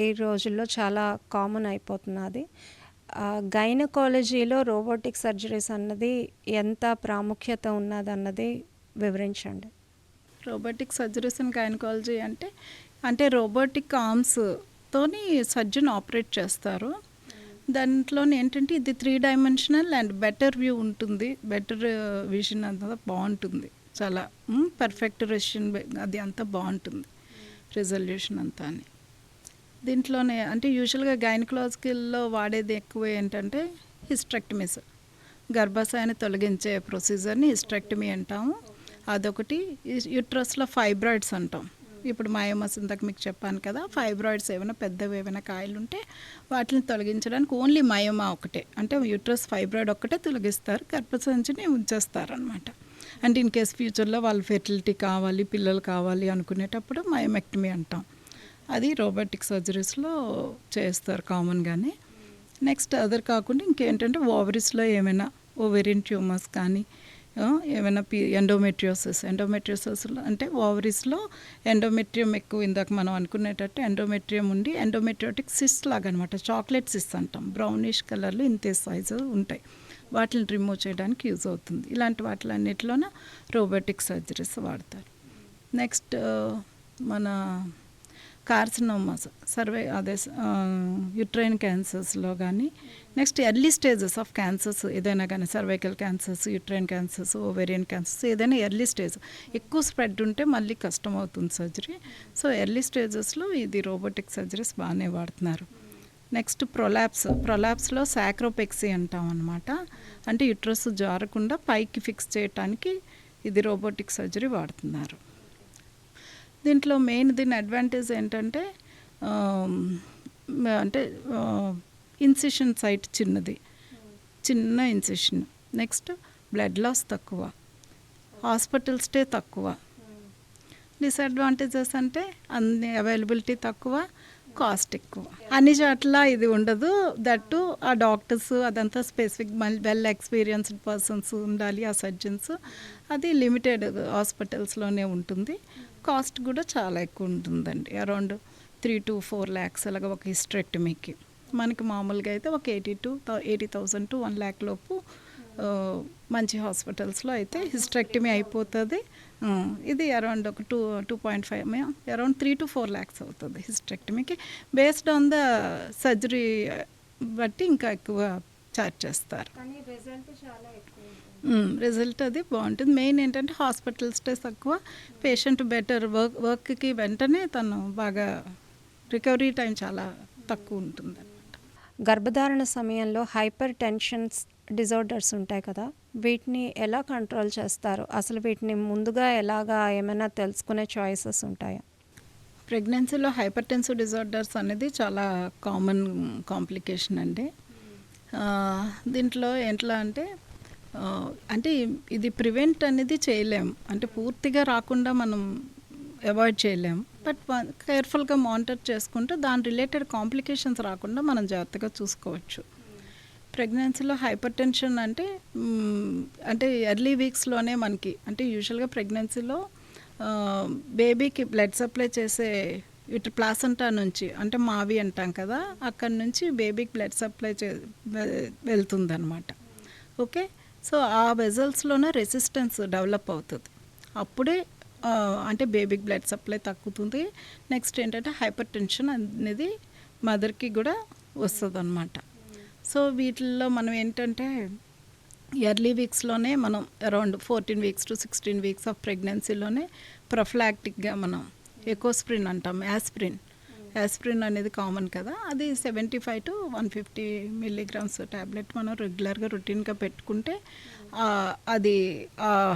ఈ రోజుల్లో చాలా కామన్ అయిపోతున్నది. గైనకాలజీలో రోబోటిక్ సర్జరీస్ అన్నది ఎంత ప్రాముఖ్యత ఉన్నదన్నది వివరించండి. రోబోటిక్ సర్జరీస్ అండ్ గైనకాలజీ అంటే రోబోటిక్ ఆర్మ్స్తోని సర్జన్ ఆపరేట్ చేస్తారు. దాంట్లో ఏంటంటే ఇది 3-dimensional అండ్ బెటర్ వ్యూ ఉంటుంది, బెటర్ విజన్ అంతా బాగుంటుంది, చాలా పర్ఫెక్ట్ రెసిషన్ అది అంతా బాగుంటుంది, రిజల్యూషన్ అంతా అని. దీంట్లోనే అంటే యూజువల్గా గైనకాలజికల్లో వాడేది ఎక్కువ ఏంటంటే హిస్టెక్టమీస్, గర్భాశయాన్ని తొలగించే ప్రొసీజర్ని హిస్టెక్టమీ అంటాము. అదొకటి. యూట్రస్లో ఫైబ్రాయిడ్స్ అంటాం. ఇప్పుడు మయోమస్ ఇందాక మీకు చెప్పాను కదా, ఫైబ్రాయిడ్స్ ఏమైనా పెద్దవి ఏమైనా కాయలు ఉంటే వాటిని తొలగించడానికి ఓన్లీ మయోమా ఒకటే, అంటే యూట్రస్ ఫైబ్రాయిడ్ ఒక్కటే తొలగిస్తారు, గర్భసంచిని ఉంచేస్తారనమాట. అంటే ఇన్ కేస్ ఫ్యూచర్లో వాళ్ళు ఫెర్టిలిటీ కావాలి, పిల్లలు కావాలి అనుకునేటప్పుడు మయోమెక్టమీ అంటాం. అది రోబోటిక్ సర్జరీస్లో చేస్తారు కామన్గానే. నెక్స్ట్ అదర్ కాకుండా ఇంకేంటంటే ఓవరీస్లో ఏమైనా ఓవేరియన్ ట్యూమర్స్ కానీ ఏమైనా ఎండోమెట్రియోసిస్ అంటే ఓవరీస్లో ఎండోమెట్రియం ఎక్కువ, ఇందాక మనం అనుకునేటట్టు ఎండోమెట్రియం ఉండి ఎండోమెట్రియోటిక్ సిస్ట్ లాగా అనమాట, చాక్లెట్ సిస్ట్ అంటాం, బ్రౌనిష్ కలర్లో ఇంతే సైజు ఉంటాయి, వాటిని రిమూవ్ చేయడానికి యూజ్ అవుతుంది. ఇలాంటి వాటిలన్నిటిలోన రోబోటిక్ సర్జరీస్ వాడతారు. నెక్స్ట్ మన కార్సినోమాస్ యుట్రైన్ క్యాన్సర్స్లో కానీ, next early stages of cancers ఏదైనా కానీ, cervical cancers, uterine cancers, ovarian cancers ఏదైనా ఎర్లీ స్టేజ్, ఎక్కువ స్ప్రెడ్ ఉంటే మళ్ళీ కష్టం అవుతుంది సర్జరీ. సో ఎర్లీ స్టేజెస్లో ఇది రోబోటిక్ సర్జరీస్ బాగానే వాడుతున్నారు. నెక్స్ట్ ప్రొలాప్స్లో సాక్రోపెక్సీ అంటాం అనమాట, అంటే యుట్రస్ జారకుండా పైకి ఫిక్స్ చేయడానికి ఇది రోబోటిక్ సర్జరీ వాడుతున్నారు. దీంట్లో మెయిన్ దీని అడ్వాంటేజ్ ఏంటంటే అంటే ఇన్సిషన్ సైట్ చిన్న ఇన్సిషన్. నెక్స్ట్ బ్లడ్ లాస్ తక్కువ, హాస్పిటల్ స్టే తక్కువ. డిసడ్వాంటేజెస్ అంటే అన్ని అవైలబిలిటీ తక్కువ, కాస్ట్ ఎక్కువ. అన్ని చోట్ల ఇది ఉండదు. దట్టు ఆ డాక్టర్స్ అదంతా స్పెసిఫిక్ వెల్ ఎక్స్పీరియన్స్డ్ పర్సన్స్ ఉండాలి, ఆ సర్జన్స్. అది లిమిటెడ్ హాస్పిటల్స్లోనే ఉంటుంది. కాస్ట్ కూడా చాలా ఎక్కువ ఉంటుందండి, అరౌండ్ 3 to 4 lakhs అలాగా ఒక హిస్టరెక్టమీకి. మనకి మామూలుగా అయితే ఒక 80,000 to 1 lakh లోపు మంచి హాస్పిటల్స్లో అయితే హిస్టరెక్టమీ అయిపోతుంది. ఇది అరౌండ్ ఒక 2.5 అరౌండ్ 3 to 4 lakhs అవుతుంది హిస్టరెక్టమీకి. బేస్డ్ ఆన్ ద సర్జరీ బట్టి ఇంకా ఎక్కువ ఛార్జ్ చేస్తారు. రిజల్ట్ అది బాగుంటుంది. మెయిన్ ఏంటంటే హాస్పిటల్ స్టేస్ తక్కువ, పేషెంట్ బెటర్ వర్క్కి వెంటనే తను బాగా రికవరీ టైం చాలా తక్కువ ఉంటుంది అనమాట. గర్భధారణ సమయంలో హైపర్ టెన్షన్స్ డిజార్డర్స్ ఉంటాయి కదా, వీటిని ఎలా కంట్రోల్ చేస్తారు? అసలు వీటిని ముందుగా ఎలాగా ఏమైనా తెలుసుకునే చాయిసెస్ ఉంటాయా? ప్రెగ్నెన్సీలో హైపర్ టెన్సివ్ డిజార్డర్స్ అనేది చాలా కామన్ కాంప్లికేషన్ అండి. దీంట్లో ఎట్లా అంటే ఇది ప్రివెంట్ అనేది చేయలేం, అంటే పూర్తిగా రాకుండా మనం అవాయిడ్ చేయలేం. బట్ కేర్ఫుల్గా మానిటర్ చేసుకుంటే దాని రిలేటెడ్ కాంప్లికేషన్స్ రాకుండా మనం జాగ్రత్తగా చూసుకోవచ్చు. ప్రెగ్నెన్సీలో హైపర్ టెన్షన్ అంటే ఎర్లీ వీక్స్లోనే మనకి, అంటే యూజువల్గా ప్రెగ్నెన్సీలో బేబీకి బ్లడ్ సప్లై చేసే ఇటు ప్లాసెంటా నుంచి, అంటే మావి అంటాం కదా, అక్కడి నుంచి బేబీకి బ్లడ్ సప్లై వెళ్తుందన్నమాట. ఓకే, సో ఆ వెజల్స్లోనే రెసిస్టెన్స్ డెవలప్ అవుతుంది. అప్పుడే అంటే బేబీకి బ్లడ్ సప్లై తగ్గుతుంది. నెక్స్ట్ ఏంటంటే హైపర్ టెన్షన్ అనేది మదర్కి కూడా వస్తుంది అన్నమాట. సో వీటిల్లో మనం ఏంటంటే ఎర్లీ వీక్స్లోనే మనం around 14 weeks to 16 weeks of ప్రెగ్నెన్సీలోనే ప్రొఫిలాక్టిక్గా మనం ఎకోస్ప్రిన్ అంటాం, యాస్ప్రిన్ అనేది కామన్ కదా, అది 75 to 150 milligrams ట్యాబ్లెట్ మనం రెగ్యులర్గా రొటీన్గా పెట్టుకుంటే అది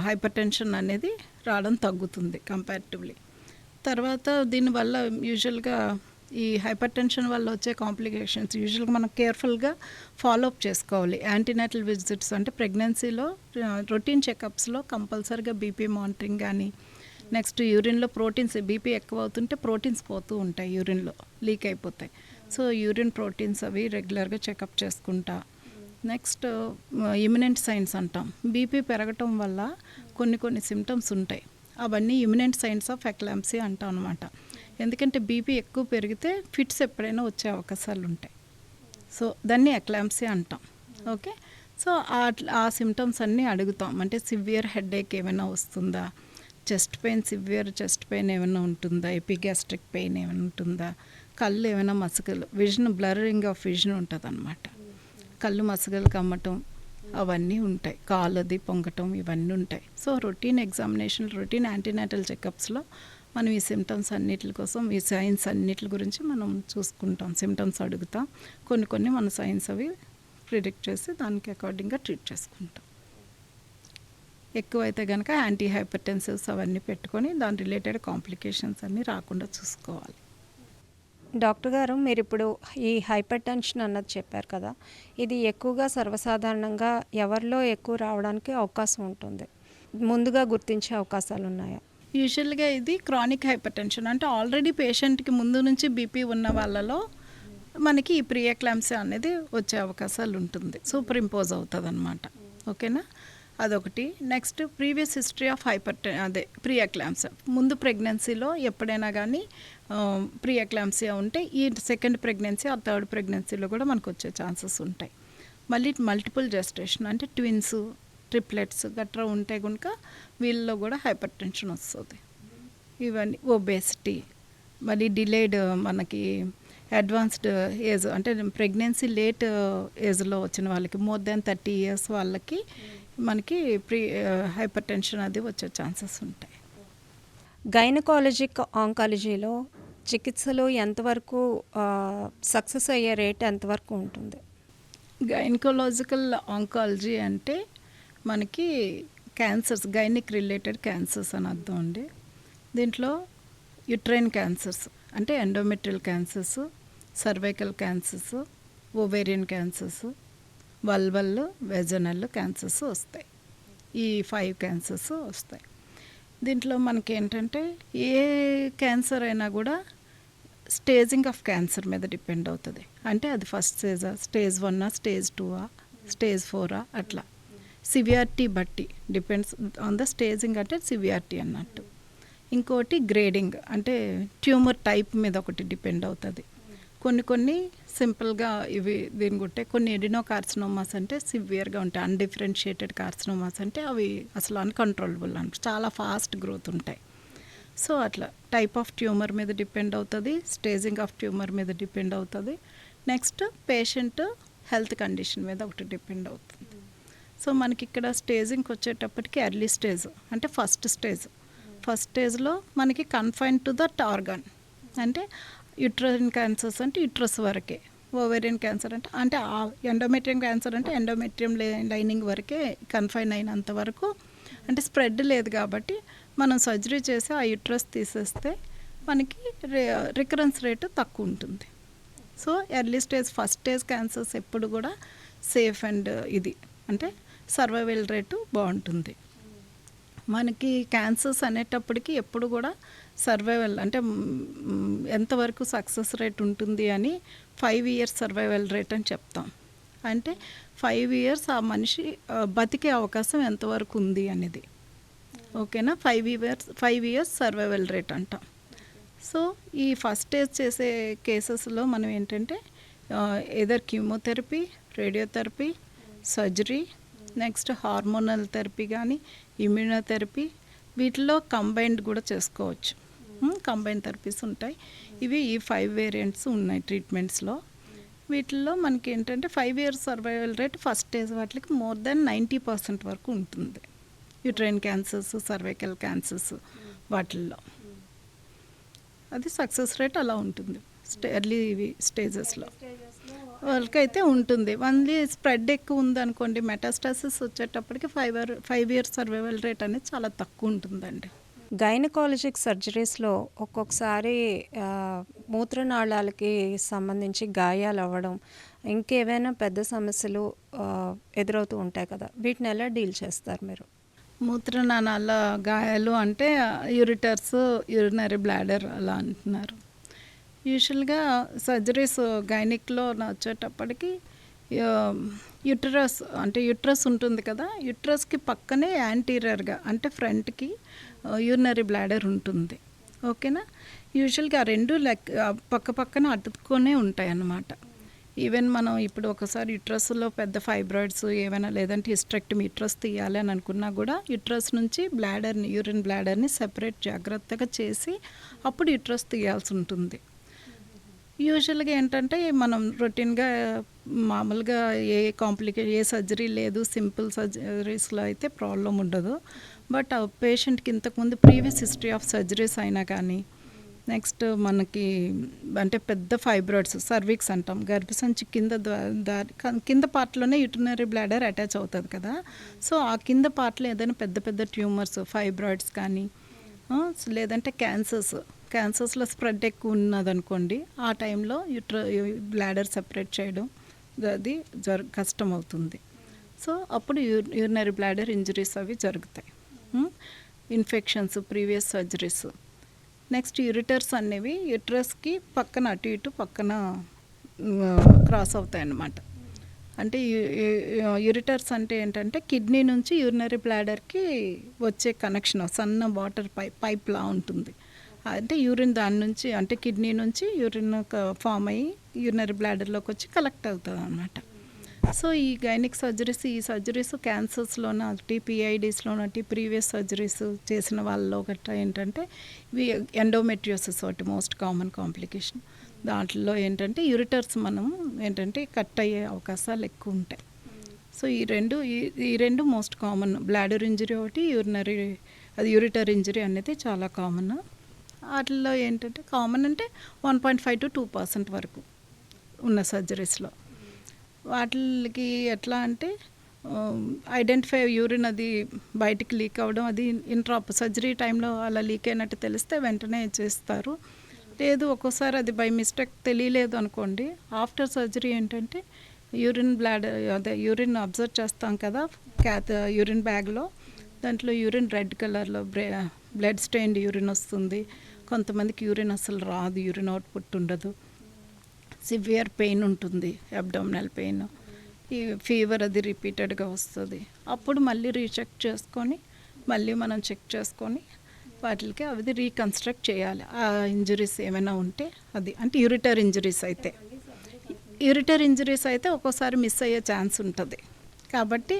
హైపర్ టెన్షన్ అనేది రావడం తగ్గుతుంది కంపారిటివ్లీ. తర్వాత దీనివల్ల యూజువల్గా ఈ హైపర్ టెన్షన్ వల్ల వచ్చే కాంప్లికేషన్స్ యూజువల్గా మనం కేర్ఫుల్గా ఫాలోఅప్ చేసుకోవాలి. యాంటీనాటల్ విజిట్స్ అంటే ప్రెగ్నెన్సీలో రొటీన్ చెకప్స్లో కంపల్సరీగా బీపీ మానిటరింగ్ కానీ, నెక్స్ట్ యూరిన్లో ప్రోటీన్స్, బీపీ ఎక్కువ అవుతుంటే ప్రోటీన్స్ పోతూ ఉంటాయి, యూరిన్లో లీక్ అయిపోతాయి. సో యూరిన్ ప్రోటీన్స్ అవి రెగ్యులర్గా చెకప్ చేసుకుంటా. నెక్స్ట్ ఇమ్యునెంట్ సైన్స్ అంటాం, బీపీ పెరగటం వల్ల కొన్ని సిమ్టమ్స్ ఉంటాయి, అవన్నీ ఇమ్యునెంట్ సైన్స్ ఆఫ్ ఎక్లాంప్సీ అంటాం అనమాట. ఎందుకంటే బీపీ ఎక్కువ పెరిగితే ఫిట్స్ ఎప్పుడైనా వచ్చే అవకాశాలు ఉంటాయి. సో దాన్ని ఎక్లాంప్సీ అంటాం. ఓకే, సో ఆ సిమ్టమ్స్ అన్నీ అడుగుతాం. అంటే సివియర్ హెడేక్ ఏమైనా వస్తుందా, సివియర్ చెస్ట్ పెయిన్ ఏమైనా ఉంటుందా, ఎపిగ్యాస్ట్రిక్ పెయిన్ ఏమైనా ఉంటుందా, కళ్ళు ఏమైనా మసకలు, బ్లరింగ్ ఆఫ్ విజన్ ఉంటుంది అనమాట, కళ్ళు మసకలు కమ్మటం అవన్నీ ఉంటాయి, కాళ్ళది పొంగటం ఇవన్నీ ఉంటాయి. So routine examination, routine antenatal చెకప్స్లో మనం ఈ సిమ్టమ్స్ అన్నిటి కోసం, ఈ సైన్స్ అన్నిటి గురించి మనం చూసుకుంటాం, సిమ్టమ్స్ అడుగుతాం, కొన్ని మన సైన్స్ అవి ప్రిడిక్ట్ చేసి దానికి అకార్డింగ్గా ట్రీట్ చేసుకుంటాం. ఎక్కువైతే కనుక యాంటీ హైపర్టెన్సివ్స్ అవన్నీ పెట్టుకొని దాని రిలేటెడ్ కాంప్లికేషన్స్ అన్నీ రాకుండా చూసుకోవాలి. డాక్టర్ గారు, మీరు ఇప్పుడు ఈ హైపర్ టెన్షన్ అన్నది చెప్పారు కదా, ఇది ఎక్కువగా సర్వసాధారణంగా ఎవరిలో ఎక్కువ రావడానికి అవకాశం ఉంటుంది? ముందుగా గుర్తించే అవకాశాలు ఉన్నాయా? యూజువల్గా ఇది క్రానిక్ హైపర్ టెన్షన్ అంటే ఆల్రెడీ పేషెంట్కి ముందు నుంచి బీపీ ఉన్న వాళ్ళలో మనకి ఈ ప్రీఎక్లాంప్సియా అనేది వచ్చే అవకాశాలు ఉంటుంది, సూపర్ ఇంపోజ్ అవుతుంది అనమాట. ఓకేనా, అదొకటి. Next previous history of pre-eclampsia, ముందు ప్రెగ్నెన్సీలో ఎప్పుడైనా కానీ ప్రీఎక్లాంప్సియా ఉంటే ఈ సెకండ్ ప్రెగ్నెన్సీ ఆ థర్డ్ ప్రెగ్నెన్సీలో కూడా మనకు వచ్చే ఛాన్సెస్ ఉంటాయి. మళ్ళీ మల్టిపుల్ జెస్టేషన్ అంటే ట్విన్స్, ట్రిప్లెట్స్ గట్రా ఉంటే కనుక వీళ్ళలో కూడా హైపర్ టెన్షన్ వస్తుంది. ఇవన్నీ ఒబేసిటీ, మళ్ళీ డిలేడ్ మనకి అడ్వాన్స్డ్ ఏజ్ అంటే ప్రెగ్నెన్సీ లేట్ ఏజ్లో వచ్చిన వాళ్ళకి మోర్ దెన్ 30 years వాళ్ళకి మనకి హైపర్ టెన్షన్ అది వచ్చే ఛాన్సెస్ ఉంటాయి. గైనకాలజిక్ ఆంకాలజీలో చికిత్సలు ఎంతవరకు సక్సెస్ అయ్యే రేట్ ఎంతవరకు ఉంటుంది? గైనకాలజికల్ ఆంకాలజీ అంటే మనకి క్యాన్సర్స్, గైనిక్ రిలేటెడ్ క్యాన్సర్స్ అని అర్థం అండి. దీంట్లో యుట్రైన్ క్యాన్సర్స్ అంటే endometrial cancers, cervical cancers, ovarian cancers, vulval, vaginal cancers వస్తాయి. ఈ 5 క్యాన్సర్స్ వస్తాయి. దీంట్లో మనకి ఏంటంటే ఏ క్యాన్సర్ అయినా కూడా స్టేజింగ్ ఆఫ్ క్యాన్సర్ మీద డిపెండ్ అవుతుంది. అంటే అది ఫస్ట్ స్టేజా, స్టేజ్ 1, స్టేజ్ 2, స్టేజ్ 4 అట్లా సివియారిటీ బట్టి డిపెండ్స్ ఆన్ ద స్టేజింగ్ అంటే సివియారిటీ అన్నట్టు. ఇంకోటి గ్రేడింగ్ అంటే ట్యూమర్ టైప్ మీద ఒకటి డిపెండ్ అవుతుంది. కొన్ని సింపుల్గా ఇవి దీని గుట్టే, కొన్ని ఎడినోకార్సినోమాస్ అంటే సివియర్గా ఉంటాయి. అన్డిఫరెన్షియేటెడ్ కార్సినోమాస్ అంటే అవి అసలు అన్కంట్రోలబుల్ అంటే చాలా ఫాస్ట్ గ్రోత్ ఉంటాయి. సో అట్లా టైప్ ఆఫ్ ట్యూమర్ మీద డిపెండ్ అవుతుంది, స్టేజింగ్ ఆఫ్ ట్యూమర్ మీద డిపెండ్ అవుతుంది. నెక్స్ట్ పేషెంట్ హెల్త్ కండిషన్ మీద ఒకటి డిపెండ్ అవుతుంది. సో మనకి ఇక్కడ స్టేజింగ్కి వచ్చేటప్పటికి ఎర్లీ స్టేజ్ అంటే ఫస్ట్ స్టేజ్లో మనకి కన్ఫైన్ టు దట్ ఆర్గాన్ అంటే యుట్రైన్ క్యాన్సర్స్ అంటే యుట్రస్ వరకే, ఓవేరియన్ క్యాన్సర్ అంటే ఎండోమెట్రియం క్యాన్సర్ అంటే ఎండోమెట్రియం లైనింగ్ వరకే కన్ఫైన్ అయినంత వరకు, అంటే స్ప్రెడ్ లేదు కాబట్టి మనం సర్జరీ చేసి ఆ యుట్రస్ తీసేస్తే మనకి రికరెన్స్ రేటు తక్కువ ఉంటుంది. So early stage first stage cancers ఎప్పుడు కూడా సేఫ్ అండ్ ఇది అంటే సర్వైవల్ రేటు బాగుంటుంది. మనకి క్యాన్సర్స్ అనేటప్పటికి ఎప్పుడు కూడా సర్వైవల్ అంటే ఎంతవరకు సక్సెస్ రేట్ ఉంటుంది అని 5 years సర్వైవల్ రేట్ అని చెప్తాం. అంటే 5 years ఆ మనిషి బతికే అవకాశం ఎంతవరకు ఉంది అనేది. ఓకేనా, 5 years సర్వైవల్ రేట్ అంటాం. సో ఈ ఫస్ట్ స్టేజ్ చేసే కేసెస్లో మనం ఏంటంటే either chemotherapy, radiotherapy, surgery, next hormonal therapy కానీ ఇమ్యూనోథెరపీ, వీటిలో కంబైన్డ్ కూడా చేసుకోవచ్చు. కంబైన్ థెరపీస్ ఉంటాయి. ఇవి ఈ 5 వేరియంట్స్ ఉన్నాయి ట్రీట్మెంట్స్లో. వీటిల్లో మనకి ఏంటంటే 5 years survival rate first stage వాటికి మోర్ దెన్ 90% వరకు ఉంటుంది. యుట్రైన్ క్యాన్సర్స్, సర్వైకల్ క్యాన్సర్స్ వాటిల్లో అది సక్సెస్ రేట్ అలా ఉంటుంది. ఎర్లీ స్టేజెస్లో వాళ్ళకైతే ఉంటుంది. ఓన్లీ స్ప్రెడ్ ఎక్కువ ఉందనుకోండి, మెటాస్టాసిస్ వచ్చేటప్పటికి 5 years సర్వైవల్ రేట్ అనేది చాలా తక్కువ ఉంటుందండి. గైనకాలజిక్ సర్జరీస్లో ఒక్కొక్కసారి మూత్రనాళాలకి సంబంధించి గాయాలు అవ్వడం, ఇంకేమైనా పెద్ద సమస్యలు ఎదురవుతూ ఉంటాయి కదా, వీటిని ఎలా డీల్ చేస్తారు మీరు? మూత్రనాళాల గాయాలు అంటే యూరిటర్స్, యూరినరీ బ్లాడర్ అలా అంటున్నారు. యూజువల్గా సర్జరీస్ గైనిక్లో వచ్చేటప్పటికి యుట్రస్ ఉంటుంది కదా, యుట్రస్కి పక్కనే యాంటీరియర్గా అంటే ఫ్రంట్కి యూరినరీ బ్లాడర్ ఉంటుంది. ఓకేనా, యూజువల్గా 2 పక్కన అతుక్కొనే ఉంటాయి అన్నమాట. ఈవెన్ మనం ఇప్పుడు ఒకసారి యుట్రస్లో పెద్ద ఫైబ్రాయిడ్స్ ఏమైనా లేదంటే హిస్టరెక్టమీ యుట్రస్ తీయాలి అని అనుకున్నా కూడా యుట్రస్ నుంచి యూరిన్ బ్లాడర్ని సెపరేట్ జాగ్రత్తగా చేసి అప్పుడు యుట్రస్ తీయాల్సి ఉంటుంది. యూజువల్గా ఏంటంటే మనం రొటీన్గా మామూలుగా ఏ సర్జరీ లేదు, సింపుల్ సర్జరీస్లో అయితే ప్రాబ్లం ఉండదు. బట్ ఆ పేషెంట్కి ఇంతకుముందు ప్రీవియస్ హిస్టరీ ఆఫ్ సర్జరీస్ అయినా కానీ నెక్స్ట్ మనకి అంటే పెద్ద ఫైబ్రాయిడ్స్ సర్విక్స్ అంటాం, గర్భసంచి కింద కింద పార్ట్లోనే యూరినరీ బ్లాడర్ అటాచ్ అవుతుంది కదా. సో ఆ కింద పార్ట్లో ఏదైనా పెద్ద పెద్ద ట్యూమర్స్, ఫైబ్రాయిడ్స్ కానీ లేదంటే క్యాన్సర్స్లో స్ప్రెడ్ ఎక్కువ ఉన్నదనుకోండి, ఆ టైంలో బ్లాడర్ సెపరేట్ చేయడం అది కష్టం అవుతుంది. సో అప్పుడు యూరినరీ బ్లాడర్ ఇంజరీస్ అవి జరుగుతాయి. Infections, previous surgeries. నెక్స్ట్ యూరిటర్స్ అనేవి యూట్రస్కి పక్కన అటు ఇటు పక్కన క్రాస్ అవుతాయి అన్నమాట. అంటే యూరిటర్స్ అంటే ఏంటంటే కిడ్నీ నుంచి యూరినరీ బ్లాడర్కి వచ్చే కనెక్షన్, సన్న వాటర్ పైప్లా ఉంటుంది. అంటే యూరిన్ దాని నుంచి, అంటే కిడ్నీ నుంచి యూరిన్ ఫామ్ అయ్యి యూరినరీ బ్లాడర్లోకి వచ్చి కలెక్ట్ అవుతుంది అన్నమాట. సో ఈ గైనిక్ సర్జరీస్, ఈ సర్జరీస్ క్యాన్సర్స్లోన పిఐడీస్లోనటి ప్రీవియస్ సర్జరీస్ చేసిన వాళ్ళలో గట్రా ఏంటంటే ఇవి ఎండోమెట్రియోసిస్ ఒకటి మోస్ట్ కామన్ కాంప్లికేషన్. దాంట్లో ఏంటంటే యూరిటర్స్ మనం ఏంటంటే కట్ అయ్యే అవకాశాలు ఎక్కువ ఉంటాయి. సో ఈ రెండు మోస్ట్ కామన్. బ్లాడర్ ఇంజరీ ఒకటి, యూరిటర్ ఇంజరీ అనేది చాలా కామన్. వాటిల్లో ఏంటంటే కామన్ అంటే 1.5 to 2% వరకు ఉన్న సర్జరీస్లో. వాటికి ఎట్లా అంటే ఐడెంటిఫై యూరిన్ అది బయటికి లీక్ అవ్వడం, అది సర్జరీ టైంలో అలా లీక్ అయినట్టు తెలిస్తే వెంటనే చేస్తారు. లేదు ఒక్కోసారి అది బై మిస్టేక్ తెలియలేదు అనుకోండి, ఆఫ్టర్ సర్జరీ ఏంటంటే యూరిన్ అబ్జర్వ్ చేస్తాం కదా యూరిన్ బ్యాగ్లో, దాంట్లో యూరిన్ రెడ్ కలర్లో బ్లడ్ స్టెయిన్డ్ యూరిన్ వస్తుంది. కొంతమందికి యూరిన్ అసలు రాదు, యూరిన్ అవుట్పుట్ ఉండదు, సివియర్ పెయిన్ ఉంటుంది, అబ్డామినల్ పెయిన్, ఈ ఫీవర్ అది రిపీటెడ్గా వస్తుంది. అప్పుడు మళ్ళీ రీచెక్ చేసుకొని మళ్ళీ మనం చెక్ చేసుకొని వాటికి అవి రీకన్స్ట్రక్ట్ చేయాలి. ఆ ఇంజరీస్ ఏమైనా ఉంటే అది, అంటే యూరిటర్ ఇంజరీస్ అయితే ఒక్కోసారి మిస్ అయ్యే ఛాన్స్ ఉంటుంది కాబట్టి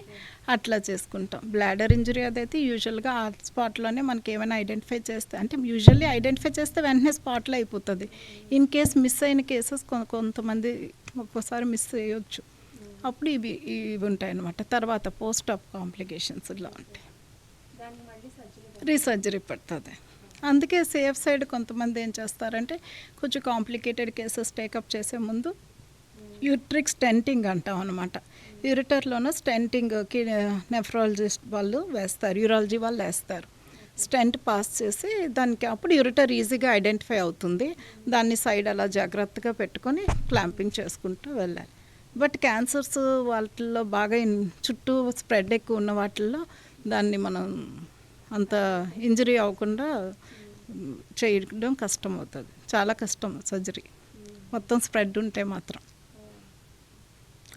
అట్లా చేసుకుంటాం. బ్లాడర్ ఇంజరీ అదైతే యూజువల్గా ఆ స్పాట్లోనే మనకి ఏమైనా ఐడెంటిఫై చేస్తే, అంటే యూజువల్లీ ఐడెంటిఫై చేస్తే వెంటనే స్పాట్లో అయిపోతుంది. ఇన్ కేస్ మిస్ అయిన కేసెస్ కొంతమంది ఒక్కోసారి మిస్ చేయొచ్చు, అప్పుడు ఇవి ఉంటాయి అన్నమాట. తర్వాత పోస్ట్ ఆఫ్ కాంప్లికేషన్స్ ఇలా ఉంటాయి, రీసర్జరీ పడుతుంది. అందుకే సేఫ్ సైడ్ కొంతమంది ఏం చేస్తారంటే కొంచెం కాంప్లికేటెడ్ కేసెస్ టేకప్ చేసే ముందు యూట్రిక్ స్టెంటింగ్ అంటాం అనమాట. యూరిటర్లోనూ స్టెంటింగ్కి నెఫ్రాలజిస్ట్ వాళ్ళు వేస్తారు, యూరాలజీ వాళ్ళు వేస్తారు. స్టెంట్ పాస్ చేసి దానికి అప్పుడు యూరిటర్ ఈజీగా ఐడెంటిఫై అవుతుంది. దాన్ని సైడ్ అలా జాగ్రత్తగా పెట్టుకొని క్లాంపింగ్ చేసుకుంటూ వెళ్ళాలి. బట్ క్యాన్సర్స్ వాటిల్లో బాగా చుట్టూ స్ప్రెడ్ ఎక్కువ ఉన్న వాటిల్లో దాన్ని మనం అంత ఇంజరీ అవ్వకుండా చేయడం కష్టం అవుతుంది, చాలా కష్టం సర్జరీ మొత్తం స్ప్రెడ్ ఉంటే మాత్రం.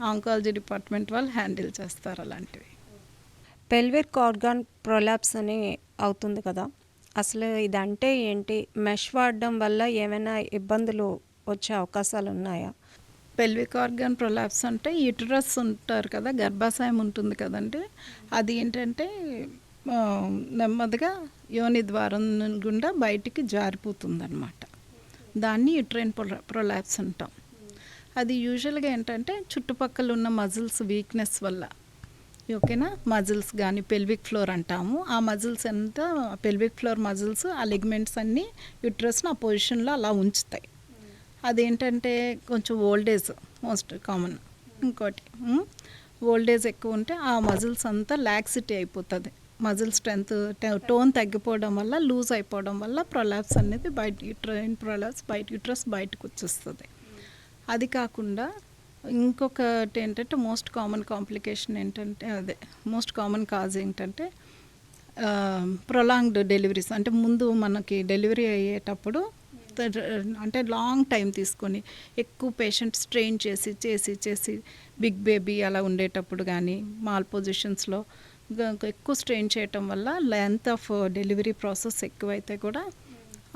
ఆంకాలజీ డిపార్ట్మెంట్ వాళ్ళు హ్యాండిల్ చేస్తారు అలాంటివి. పెల్విక్ ఆర్గాన్ ప్రొలాప్స్ అని అవుతుంది కదా, అసలు ఇదంటే ఏంటి? మెష్ వాడడం వల్ల ఏమైనా ఇబ్బందులు వచ్చే అవకాశాలు ఉన్నాయా? పెల్విక్ ఆర్గాన్ ప్రొలాప్స్ అంటే యూటరస్ ఉంటారు కదా, గర్భాశయం ఉంటుంది కదండి, అది ఏంటంటే నెమ్మదిగా యోని ద్వారం గుండా బయటికి జారిపోతుంది అనమాట. దాన్ని యూట్రైన్ ప్రొలాప్స్ అంటాం. అది యూజువల్గా ఏంటంటే చుట్టుపక్కల ఉన్న మజిల్స్ వీక్నెస్ వల్ల, ఓకేనా, మజిల్స్ కానీ పెల్విక్ ఫ్లోర్ అంటాము, ఆ మజిల్స్ అంతా పెల్విక్ ఫ్లోర్ మజిల్స్, ఆ లిగ్మెంట్స్ అన్నీ యూట్రస్ని ఆ పొజిషన్లో అలా ఉంచుతాయి. అదేంటంటే కొంచెం ఓల్డేజ్ మోస్ట్ కామన్. ఇంకోటి ఓల్డేజ్ ఎక్కువ ఉంటే ఆ మజిల్స్ అంతా లాక్సిటీ అయిపోతుంది, మజిల్ స్ట్రెంత్ టోన్ తగ్గిపోవడం వల్ల, లూజ్ అయిపోవడం వల్ల ప్రొలాప్స్ అనేది యూట్రస్ బయటకు వచ్చేస్తుంది. అది కాకుండా ఇంకొకటి ఏంటంటే మోస్ట్ కామన్ కాంప్లికేషన్ ఏంటంటే మోస్ట్ కామన్ కాజ్ ఏంటంటే ప్రొలాంగ్డ్ డెలివరీస్. అంటే ముందు మనకి డెలివరీ అయ్యేటప్పుడు అంటే లాంగ్ టైం తీసుకొని ఎక్కువ పేషెంట్ స్ట్రెయిన్ చేసి బిగ్ బేబీ అలా ఉండేటప్పుడు కానీ మాల్ పొజిషన్స్లో ఎక్కువ స్ట్రెయిన్ చేయటం వల్ల లెంత్ ఆఫ్ డెలివరీ ప్రాసెస్ ఎక్కువైతే కూడా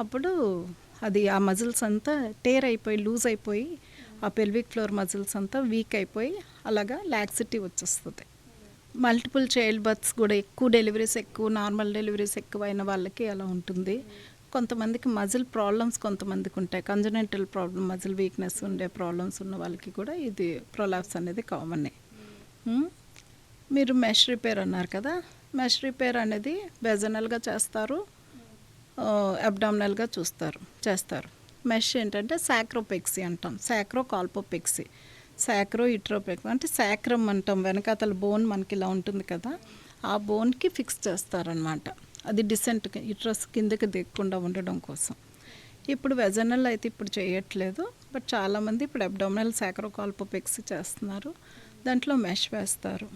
అప్పుడు అది ఆ మజిల్స్ అంతా టేర్ అయిపోయి లూజ్ అయిపోయి ఆ పెల్విక్ ఫ్లోర్ మజిల్స్ అంతా వీక్ అయిపోయి అలాగా లాక్సిటీ వచ్చేస్తుంది. మల్టిపుల్ చైల్డ్ బర్త్స్ కూడా, ఎక్కువ డెలివరీస్, ఎక్కువ నార్మల్ డెలివరీస్ ఎక్కువైన వాళ్ళకి అలా ఉంటుంది. కొంతమందికి మజిల్ ప్రాబ్లమ్స్ కొంతమందికి ఉంటాయి, కంజనెంటల్ ప్రాబ్లమ్, మజిల్ వీక్నెస్ ఉండే ప్రాబ్లమ్స్ ఉన్న వాళ్ళకి కూడా ఇది ప్రొలాప్స్ అనేది కామనే. మీరు మెష్ రిపేర్ అన్నారు కదా, మెష్ రిపేర్ అనేది వెజనల్గా చేస్తారు, అబ్డామినల్గా చేస్తారు. మెష్ ఏంటంటే సాక్రోపెక్సీ అంటాం, సాక్రోకాల్పోపెక్సీ, సాక్రో యూట్రోపెక్సీ అంటే సాక్రమ్ అంటాం, వెనకాతల బోన్ మనకి ఇలా ఉంటుంది కదా, ఆ బోన్కి ఫిక్స్ చేస్తారనమాట. అది డిసెంట్ యూట్రస్ కిందకి దిగకుండా ఉండడం కోసం. ఇప్పుడు వెజనల్ అయితే ఇప్పుడు చేయట్లేదు, బట్ చాలామంది ఇప్పుడు అబ్డామినల్ సాక్రోకాల్పోపెక్సీ చేస్తున్నారు, దాంట్లో మెష్ వేస్తారు.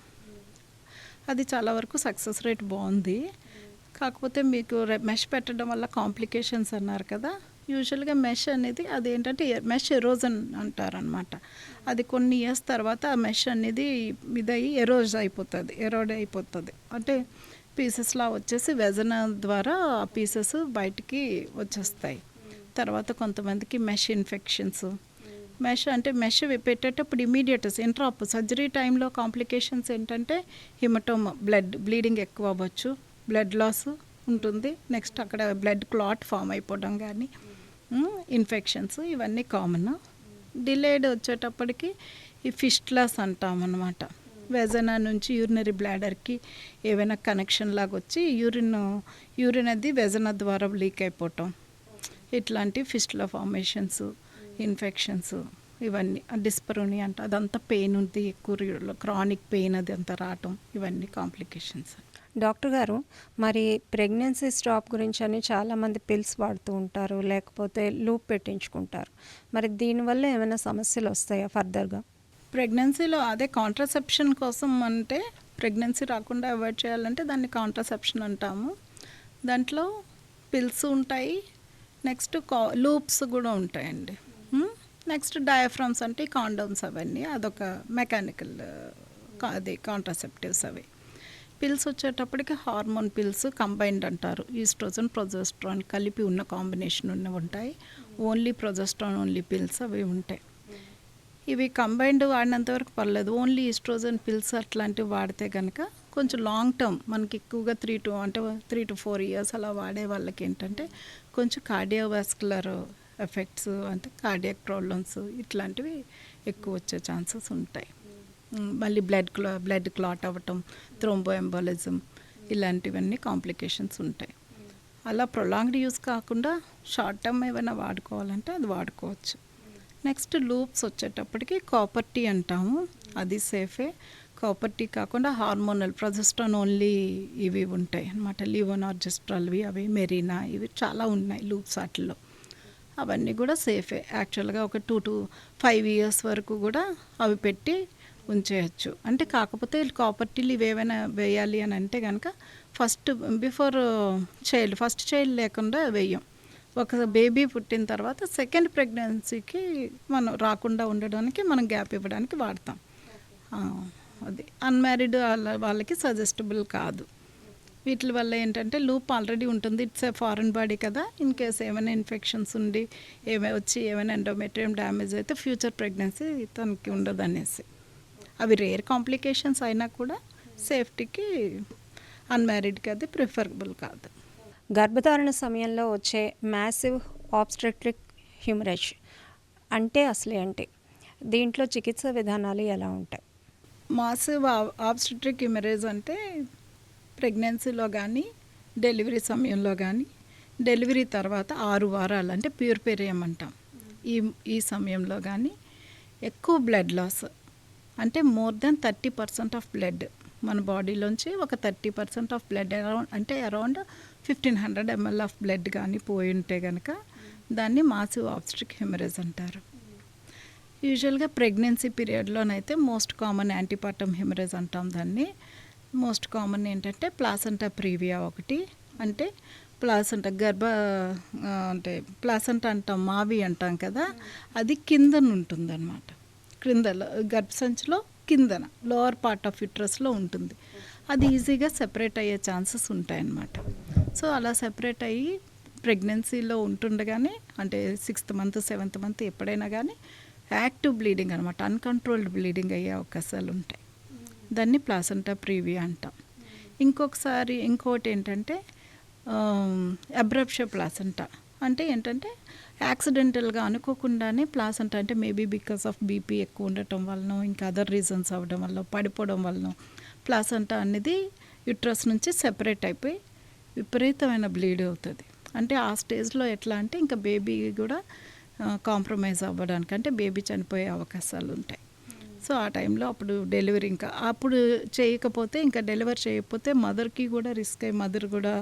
అది చాలా వరకు సక్సెస్ రేట్ బాగుంది. కాకపోతే మీకు మెష్ పెట్టడం వల్ల కాంప్లికేషన్స్ అన్నారు కదా, యూజువల్గా మెష్ అనేది అదేంటంటే మెష్ ఎరోజన్ అంటారనమాట. అది కొన్ని ఇయర్స్ తర్వాత ఆ మెష్ అనేది ఇదయ్యి ఎరోడ్ అయిపోతుంది. అంటే పీసెస్లా వచ్చేసి వెజన ద్వారా ఆ పీసెస్ బయటికి వచ్చేస్తాయి. తర్వాత కొంతమందికి మెష్ ఇన్ఫెక్షన్స్, మెష్ పెట్టేటప్పుడు ఇమీడియట్ ఇంట్రాప్ సర్జరీ టైంలో కాంప్లికేషన్స్ ఏంటంటే హిమటోమా, బ్లీడింగ్ ఎక్కువ అవ్వచ్చు, బ్లడ్ లాస్ ఉంటుంది, నెక్స్ట్ అక్కడ బ్లడ్ క్లాట్ ఫామ్ అయిపోవడం కానీ ఇన్ఫెక్షన్స్ ఇవన్నీ కామన్. డిలేడ్ వచ్చేటప్పటికి ఈ ఫిస్టులాస్ అంటాం అన్నమాట. వెజనా నుంచి యూరినరీ బ్లాడర్కి ఏవైనా కనెక్షన్ లాగా వచ్చి యూరిన్ అది వెజనా ద్వారా లీక్ అయిపోవటం, ఇట్లాంటి ఫిస్టులా ఫార్మేషన్స్, ఇన్ఫెక్షన్స్ ఇవన్నీ. డిస్పరోని అంటే అదంతా పెయిన్ ఉంది, ఎక్కువ క్రానిక్ పెయిన్ అది అంతా రావటం, ఇవన్నీ కాంప్లికేషన్స్. డాక్టర్ గారు, మరి ప్రెగ్నెన్సీ స్టాప్ గురించి అని చాలామంది పిల్స్ వాడుతూ ఉంటారు, లేకపోతే లూప్ పెట్టించుకుంటారు. మరి దీనివల్ల ఏమైనా సమస్యలు వస్తాయా ఫర్దర్గా? ప్రెగ్నెన్సీలో అదే కాంట్రసెప్షన్ కోసం అంటే ప్రెగ్నెన్సీ రాకుండా అవాయిడ్ చేయాలంటే దాన్ని కాంట్రసెప్షన్ అంటాము. దాంట్లో పిల్స్ ఉంటాయి, నెక్స్ట్ లూప్స్ కూడా ఉంటాయండి. నెక్స్ట్ డయాఫ్రమ్స్ అంటే కాండోమ్స్, అవన్నీ అదొక మెకానికల్ అది కాంట్రసెప్టివ్స్. అవి పిల్స్ వచ్చేటప్పటికి హార్మోన్ పిల్స్ కంబైన్డ్ అంటారు. ఈస్ట్రోజన్ ప్రొజెస్ట్రాన్ కలిపి ఉన్న కాంబినేషన్ ఉన్నవి ఉంటాయి. ఓన్లీ ప్రొజెస్ట్రాన్ ఓన్లీ పిల్స్ అవి ఉంటాయి. ఇవి కంబైన్డ్ వాడినంత వరకు పర్లేదు. ఓన్లీ ఈస్ట్రోజన్ పిల్స్ అట్లాంటివి వాడితే కనుక కొంచెం లాంగ్ టర్మ్ మనకి ఎక్కువగా 3 to 4 years అలా వాడే వాళ్ళకి ఏంటంటే కొంచెం కార్డియోవాస్కులర్ ఎఫెక్ట్స్, అంటే కార్డియాక్ ప్రాబ్లమ్స్ ఇట్లాంటివి ఎక్కువ వచ్చే ఛాన్సెస్ ఉంటాయి. మళ్ళీ బ్లడ్ క్లాట్ అవ్వటం, థ్రోంబో ఎంబాలిజం ఇలాంటివన్నీ కాంప్లికేషన్స్ ఉంటాయి. అలా ప్రొలాంగ్డ్ యూస్ కాకుండా షార్ట్ టర్మ్ ఏమైనా వాడుకోవాలంటే అది వాడుకోవచ్చు. నెక్స్ట్ లూప్స్ వచ్చేటప్పటికి కాపర్ టీ అంటాము, అది సేఫే. కాపర్ టీ కాకుండా హార్మోనల్ ప్రొజెస్ట్రాన్ ఓన్లీ ఇవి ఉంటాయి అన్నమాట, లివోనార్జెస్ట్రాల్వి, అవి మెరీనా, ఇవి చాలా ఉన్నాయి లూప్స్. వాటిల్లో అవన్నీ కూడా సేఫే. యాక్చువల్గా ఒక 2 to 5 years వరకు కూడా అవి పెట్టి ఉంచేయచ్చు. అంటే కాకపోతే కాపర్ టీలు ఇవేమైనా వేయాలి అని అంటే కనుక బిఫోర్ ఫస్ట్ చైల్డ్ లేకుండా వేయం. ఒక బేబీ పుట్టిన తర్వాత సెకండ్ ప్రెగ్నెన్సీకి మనం రాకుండా ఉండడానికి మనం గ్యాప్ ఇవ్వడానికి వాడతాం. అది అన్మ్యారీడ్ వాళ్ళకి సజెస్టబుల్ కాదు. వీటి వల్ల ఏంటంటే లూప్ ఆల్రెడీ ఉంటుంది, ఇట్స్ ఏ ఫారెన్ బాడీ కదా, ఇన్ కేస్ ఏమైనా ఇన్ఫెక్షన్స్ ఉండి ఏమైనా ఎండోమెట్రియం డ్యామేజ్ అయితే ఫ్యూచర్ ప్రెగ్నెన్సీ తనకి ఉండదు అనేసి. అవి రేర్ కాంప్లికేషన్స్ అయినా కూడా సేఫ్టీకి అన్మ్యారీడ్కి అది ప్రిఫరబుల్ కాదు. గర్భధారణ సమయంలో వచ్చే మ్యాసివ్ ఆబ్స్టెట్రిక్ హ్యూమరేజ్ అంటే అసలు ఏంటి? దీంట్లో చికిత్స విధానాలు ఎలా ఉంటాయి? మాసివ్ ఆబ్స్టెట్రిక్ హ్యూమరేజ్ అంటే ప్రెగ్నెన్సీలో కానీ డెలివరీ సమయంలో కానీ డెలివరీ తర్వాత 6 వారాలు అంటే ప్యూర్పేరియం అంటాం, ఈ సమయంలో కానీ ఎక్కువ బ్లడ్ లాస్, అంటే మోర్ దెన్ 30% ఆఫ్ బ్లడ్ మన బాడీలోంచి ఒక 30% of blood around 1500 ml of blood కానీ పోయి ఉంటే కనుక దాన్ని మాసివ్ ఆబ్స్టెట్రిక్ హ్యూమరేజ్ అంటారు. యూజువల్గా ప్రెగ్నెన్సీ పీరియడ్లోనైతే మోస్ట్ కామన్ యాంటీపార్టమ్ హ్యూమరేజ్ అంటాం దాన్ని. మోస్ట్ కామన్ ఏంటంటే ప్లాసెంటా ప్రీవియా ఒకటి, అంటే అంటే ప్లాసెంటా అంటాం, మావి అంటాం కదా, అది కిందన ఉంటుందన్నమాట. గర్భసంచిలో కిందన లోవర్ పార్ట్ ఆఫ్ యూట్రస్లో ఉంటుంది. అది ఈజీగా సెపరేట్ అయ్యే ఛాన్సెస్ ఉంటాయన్నమాట. సో అలా సెపరేట్ అయ్యి ప్రెగ్నెన్సీలో ఉంటుండగానే, అంటే 6th month 7th month ఎప్పుడైనా కానీ యాక్టివ్ బ్లీడింగ్ అనమాట, అన్కంట్రోల్డ్ బ్లీడింగ్ అయ్యే అవకాశాలు ఉంటాయి. దాన్ని ప్లాసెంటా ప్రీవియా అంటాం. ఇంకోటి ఏంటంటే అబ్రప్షన్ ప్లాసెంటా, అంటే ఏంటంటే యాక్సిడెంటల్గా అనుకోకుండానే ప్లాసెంటా, అంటే మేబీ బికాస్ ఆఫ్ బీపీ ఎక్కువ ఉండటం వలన, ఇంకా అదర్ రీజన్స్ అవ్వడం వల్ల, పడిపోవడం వలన ప్లాసెంటా అనేది యూట్రస్ నుంచి సెపరేట్ అయిపోయి విపరీతమైన బ్లీడ్ అవుతుంది. అంటే ఆ స్టేజ్లో ఎట్లా అంటే ఇంకా బేబీ కూడా కాంప్రమైజ్ అవ్వడానికి, అంటే బేబీ చనిపోయే అవకాశాలు ఉంటాయి. సో ఆ టైంలో అప్పుడు డెలివరీ ఇంకా అప్పుడు చేయకపోతే, ఇంకా డెలివరీ చేయకపోతే మదర్కి కూడా రిస్క్ అయ్యి మదర్ కూడా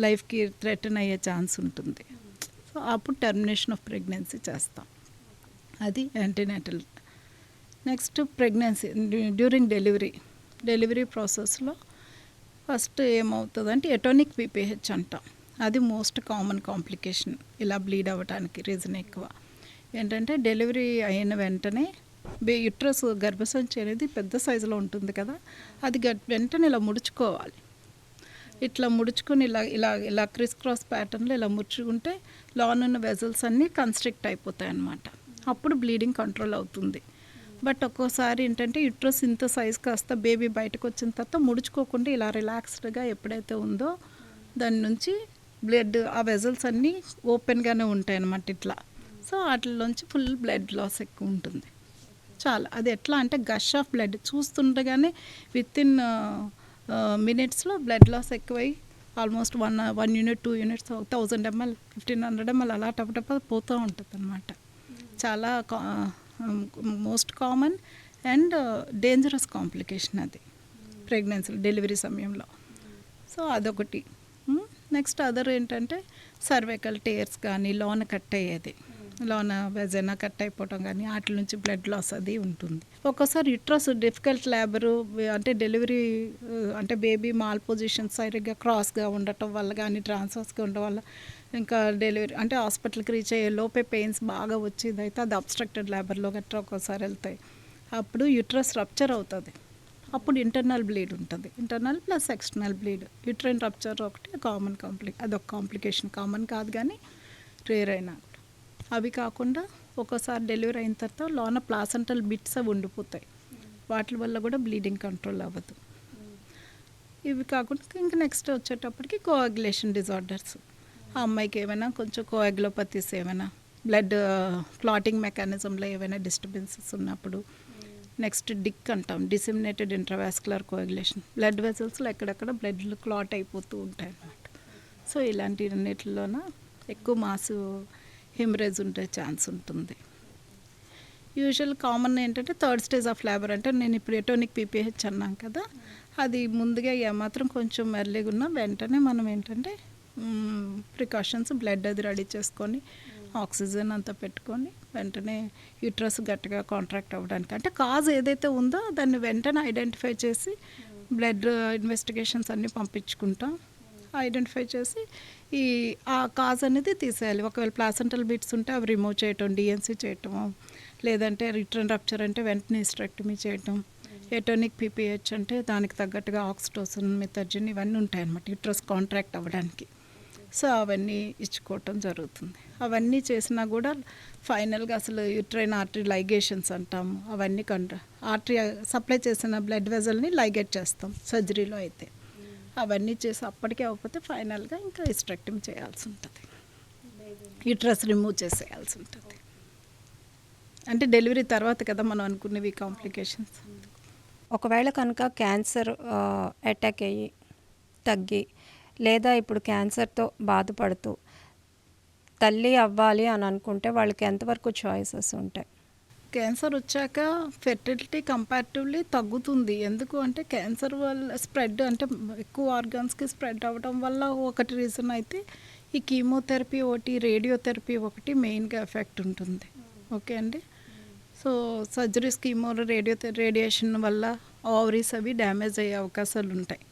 లైఫ్కి థ్రెటన్ అయ్యే ఛాన్స్ ఉంటుంది. సో అప్పుడు టర్మినేషన్ ఆఫ్ ప్రెగ్నెన్సీ చేస్తాం. అది antenatal. Next pregnancy during delivery ప్రాసెస్లో ఫస్ట్ ఏమవుతుందంటే ఎటోనిక్ పీపీహెచ్ అంటాం. అది మోస్ట్ కామన్ కాంప్లికేషన్ ఇలా బ్లీడ్ అవ్వడానికి రీజన్ ఎక్కువ. ఏంటంటే డెలివరీ అయిన వెంటనే యుట్రస్ గర్భసంచి అనేది పెద్ద సైజులో ఉంటుంది కదా, అది వెంటనే ఇలా ముడుచుకోవాలి. ఇట్లా ముడుచుకొని ఇలా ఇలా ఇలా క్రిస్ క్రాస్ ప్యాటర్న్లో ఇలా ముడుచుకుంటే లోనున్న వెజల్స్ అన్నీ కన్స్ట్రిక్ట్ అయిపోతాయి అన్నమాట. అప్పుడు బ్లీడింగ్ కంట్రోల్ అవుతుంది. బట్ ఒక్కోసారి ఏంటంటే యుట్రస్ ఇంత సైజ్ కాస్త బేబీ బయటకు వచ్చిన తర్వాత ముడుచుకోకుండా ఇలా రిలాక్స్డ్గా ఎప్పుడైతే ఉందో దాని నుంచి బ్లడ్ ఆ వెజల్స్ అన్నీ ఓపెన్గానే ఉంటాయి అన్నమాట ఇట్లా. సో వాటిలోంచి ఫుల్ బ్లడ్ లాస్ ఎక్కువ ఉంటుంది. చాలా అది ఎట్లా అంటే గష్ ఆఫ్ బ్లడ్ చూస్తుండగానే వితిన్ మినిట్స్లో బ్లడ్ లాస్ ఎక్కువై almost 1 unit 2 units 1000 ml 1500 ml అలా టపటప పోతూ ఉంటుంది అనమాట. చాలా most common and dangerous complication అది ప్రెగ్నెన్సీ డెలివరీ సమయంలో. సో అదొకటి. నెక్స్ట్ అదర్ ఏంటంటే సర్వైకల్ టేర్స్ కానీ లోన కట్ అయ్యేది, లోన వెజైనా కట్ అయిపోవటం కానీ వాటి నుంచి బ్లడ్ లాస్ అది ఉంటుంది. ఒక్కోసారి యుట్రస్ డిఫికల్ట్ లేబరు అంటే డెలివరీ అంటే బేబీ మాల్ పొజిషన్ సరిగ్గా క్రాస్గా ఉండటం వల్ల కానీ ట్రాన్స్వర్స్గా ఉండటం వల్ల ఇంకా డెలివరీ అంటే హాస్పిటల్కి రీచ్ అయ్యే లోపే పెయిన్స్ బాగా వచ్చేది అయితే అది అబ్స్ట్రక్టెడ్ లేబర్లో గట్రా ఒక్కోసారి వెళ్తాయి. అప్పుడు యుట్రస్ రప్చర్ అవుతుంది. అప్పుడు ఇంటర్నల్ బ్లీడ్ ఉంటుంది. Internal plus external bleed. Uterine rupture ఒకటి కామన్ అదొక కాంప్లికేషన్. కామన్ కాదు కానీ రేర్ అయినా. అవి కాకుండా ఒక్కోసారి డెలివరీ అయిన తర్వాత లోన ప్లాసెంటల్ బిట్స్ అవి ఉండిపోతాయి. వాటి వల్ల కూడా బ్లీడింగ్ కంట్రోల్ అవ్వదు. ఇవి కాకుండా ఇంకా నెక్స్ట్ వచ్చేటప్పటికి కోయాగులేషన్ డిజార్డర్స్. ఆ అమ్మాయికి ఏమైనా కొంచెం కోయాగులోపతీస్ ఏమైనా బ్లడ్ క్లాటింగ్ మెకానిజంలో ఏమైనా డిస్టర్బెన్సెస్ ఉన్నప్పుడు. నెక్స్ట్ డిక్ అంటాం, డిసిమినేటెడ్ ఇంట్రావాస్కులర్ కోయాగులేషన్. బ్లడ్ వెసల్స్లో ఎక్కడెక్కడ బ్లడ్లు క్లాట్ అయిపోతూ ఉంటాయి అన్నమాట. సో ఇలాంటి అన్నిటిలోన ఎక్కువ మాసు హెమరేజ్ ఉండే ఛాన్స్ ఉంటుంది. యూజువల్ కామన్ ఏంటంటే థర్డ్ స్టేజ్ ఆఫ్ లేబర్ అంటే నేను ఇప్పుడు ఎటోనిక్ పీపీహెచ్ అన్నాం కదా, అది ముందుగా ఏమాత్రం కొంచెం ఎర్లీగా ఉన్నా వెంటనే మనం ఏంటంటే ప్రికాషన్స్ బ్లడ్ అది రెడీ చేసుకొని ఆక్సిజన్ అంతా పెట్టుకొని వెంటనే యూట్రస్ గట్టిగా కాంట్రాక్ట్ అవ్వడానికి అంటే కాజ్ ఏదైతే ఉందో దాన్ని వెంటనే ఐడెంటిఫై చేసి బ్లడ్ ఇన్వెస్టిగేషన్స్ అన్నీ పంపించుకుంటాం. ఐడెంటిఫై చేసి ఆ కాజ్ అనేది తీసేయాలి. ఒకవేళ ప్లాసెంటల్ బిట్స్ ఉంటే అవి రిమూవ్ చేయటం, డిఎన్సీ చేయటము, లేదంటే రిటర్న్ రప్చర్ అంటే వెంటనే హిస్టరెక్టమీ చేయటం. ఎటోనిక్ పీపీహెచ్ అంటే దానికి తగ్గట్టుగా ఆక్సిటోసిన్, మెథర్జిన్ ఇవన్నీ ఉంటాయి అన్నమాట యూట్రస్ కాంట్రాక్ట్ అవ్వడానికి. సో అవన్నీ ఇచ్చుకోవటం జరుగుతుంది. అవన్నీ చేసినా కూడా ఫైనల్గా అసలు యూట్రైన్ ఆర్టరీ లైగేషన్స్ అంటాము. అవన్నీ ఆర్టరీ సప్లై చేసిన బ్లడ్ వెజల్ని లైగేట్ చేస్తాం సర్జరీలో అయితే. అవన్నీ చేసి అప్పటికే అవ్వకపోతే ఫైనల్గా ఇంకా హిస్టరెక్టమీ చేయాల్సి ఉంటుంది, యూట్రస్ రిమూవ్ చేసేయాల్సి ఉంటుంది. అంటే డెలివరీ తర్వాత కదా మనం అనుకునేవి కాంప్లికేషన్స్. ఒకవేళ కనుక క్యాన్సర్ అటాక్ అయ్యి తగ్గి లేదా ఇప్పుడు క్యాన్సర్తో బాధపడుతూ తల్లి అవ్వాలి అని అనుకుంటే వాళ్ళకి ఎంతవరకు చాయిసెస్ ఉంటాయి? క్యాన్సర్ వచ్చాక ఫెర్టిలిటీ కంపారిటివ్లీ తగ్గుతుంది. ఎందుకు అంటే క్యాన్సర్ వల్ల స్ప్రెడ్ అంటే ఎక్కువ ఆర్గాన్స్కి స్ప్రెడ్ అవ్వడం వల్ల ఒకటి రీజన్ అయితే ఈ కీమోథెరపీ ఒకటి, రేడియోథెరపీ ఒకటి మెయిన్గా ఎఫెక్ట్ ఉంటుంది. ఓకే అండి. సో సర్జరీస్, కీమో, రేడియేషన్ వల్ల ఓవరీస్ అవి డ్యామేజ్ అయ్యే అవకాశాలు ఉంటాయి.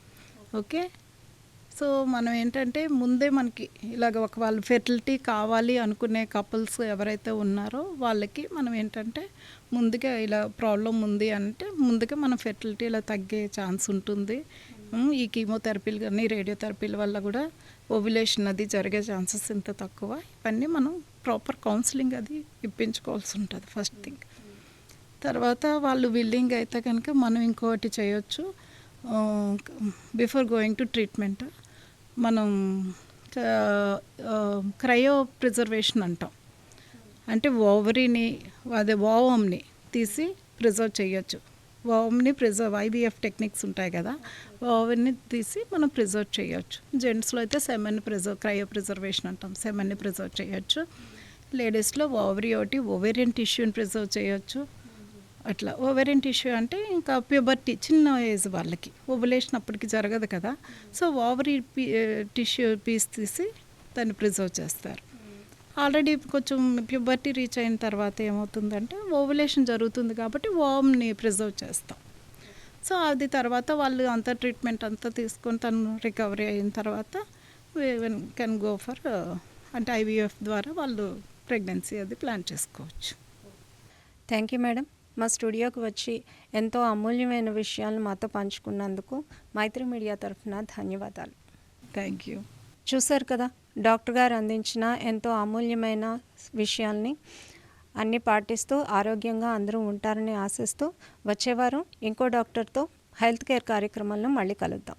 ఓకే. సో మనం ఏంటంటే ముందే మనకి ఇలాగ వాళ్ళు ఫెర్టిలిటీ కావాలి అనుకునే కపుల్స్ ఎవరైతే ఉన్నారో వాళ్ళకి మనం ఏంటంటే ముందుగా ఇలా ప్రాబ్లం ఉంది అంటే ముందుగా మనం ఫెర్టిలిటీ ఇలా తగ్గే ఛాన్స్ ఉంటుంది. ఈ కీమోథెరపీలు కానీ రేడియోథెరపీల వల్ల కూడా ఓవ్యులేషన్ అది జరిగే ఛాన్సెస్ ఇంత తక్కువ. ఇవన్నీ మనం ప్రాపర్ కౌన్సిలింగ్ అది ఇప్పించుకోవాల్సి ఉంటుంది ఫస్ట్ థింగ్. తర్వాత వాళ్ళు విల్లింగ్ అయితే కనుక మనం ఇంకోటి చేయొచ్చు. బిఫోర్ గోయింగ్ టు ట్రీట్మెంట్ మనం క్రయో ప్రిజర్వేషన్ అంటాం. అంటే ఓవరీని అదే ఓవంని తీసి ప్రిజర్వ్ చేయొచ్చు. ఓవమ్ని ప్రిజర్వ్ ఐవీఎఫ్ టెక్నిక్స్ ఉంటాయి కదా, ఓవెన్ని తీసి మనం ప్రిజర్వ్ చేయొచ్చు. జెంట్స్లో అయితే సెమెన్ క్రయో ప్రిజర్వేషన్ అంటాం, సెమెన్ని ప్రిజర్వ్ చేయొచ్చు. లేడీస్లో ఓవరీ ఒకటి ఓవేరియన్ టిష్యూని ప్రిజర్వ్ చేయొచ్చు. అట్లా ఓవేరియన్ టిష్యూ అంటే ఇంకా ప్యూబర్టీ చిన్న ఏజ్ వాళ్ళకి ఓవులేషన్ అప్పటికి జరగదు కదా, సో ఓవరీ టిష్యూ పీస్ తీసి దాన్ని ప్రిజర్వ్ చేస్తారు. ఆల్రెడీ కొంచెం ప్యూబర్టీ రీచ్ అయిన తర్వాత ఏమవుతుందంటే ఓవులేషన్ జరుగుతుంది కాబట్టి ఓమ్ని ప్రిజర్వ్ చేస్తాం. సో అది తర్వాత వాళ్ళు అంతా ట్రీట్మెంట్ అంతా తీసుకొని తను రికవరీ అయిన తర్వాత కెన్ గో ఫర్ అంటే ఐవీఎఫ్ ద్వారా వాళ్ళు ప్రెగ్నెన్సీ అది ప్లాన్ చేసుకోవచ్చు. Thank you madam. మా స్టూడియోకి వచ్చి ఎంతో అమూల్యమైన విషయాలను మాతో పంచుకున్నందుకు మైత్రి మీడియా తరఫున ధన్యవాదాలు. Thank you. చూశారు కదా, డాక్టర్ గారు అందించిన ఎంతో అమూల్యమైన విషయాల్ని అన్నీ పాటిస్తూ ఆరోగ్యంగా అందరూ ఉంటారని ఆశిస్తూ వచ్చేవారం ఇంకో డాక్టర్తో హెల్త్ కేర్ కార్యక్రమంలో మళ్ళీ కలుద్దాం.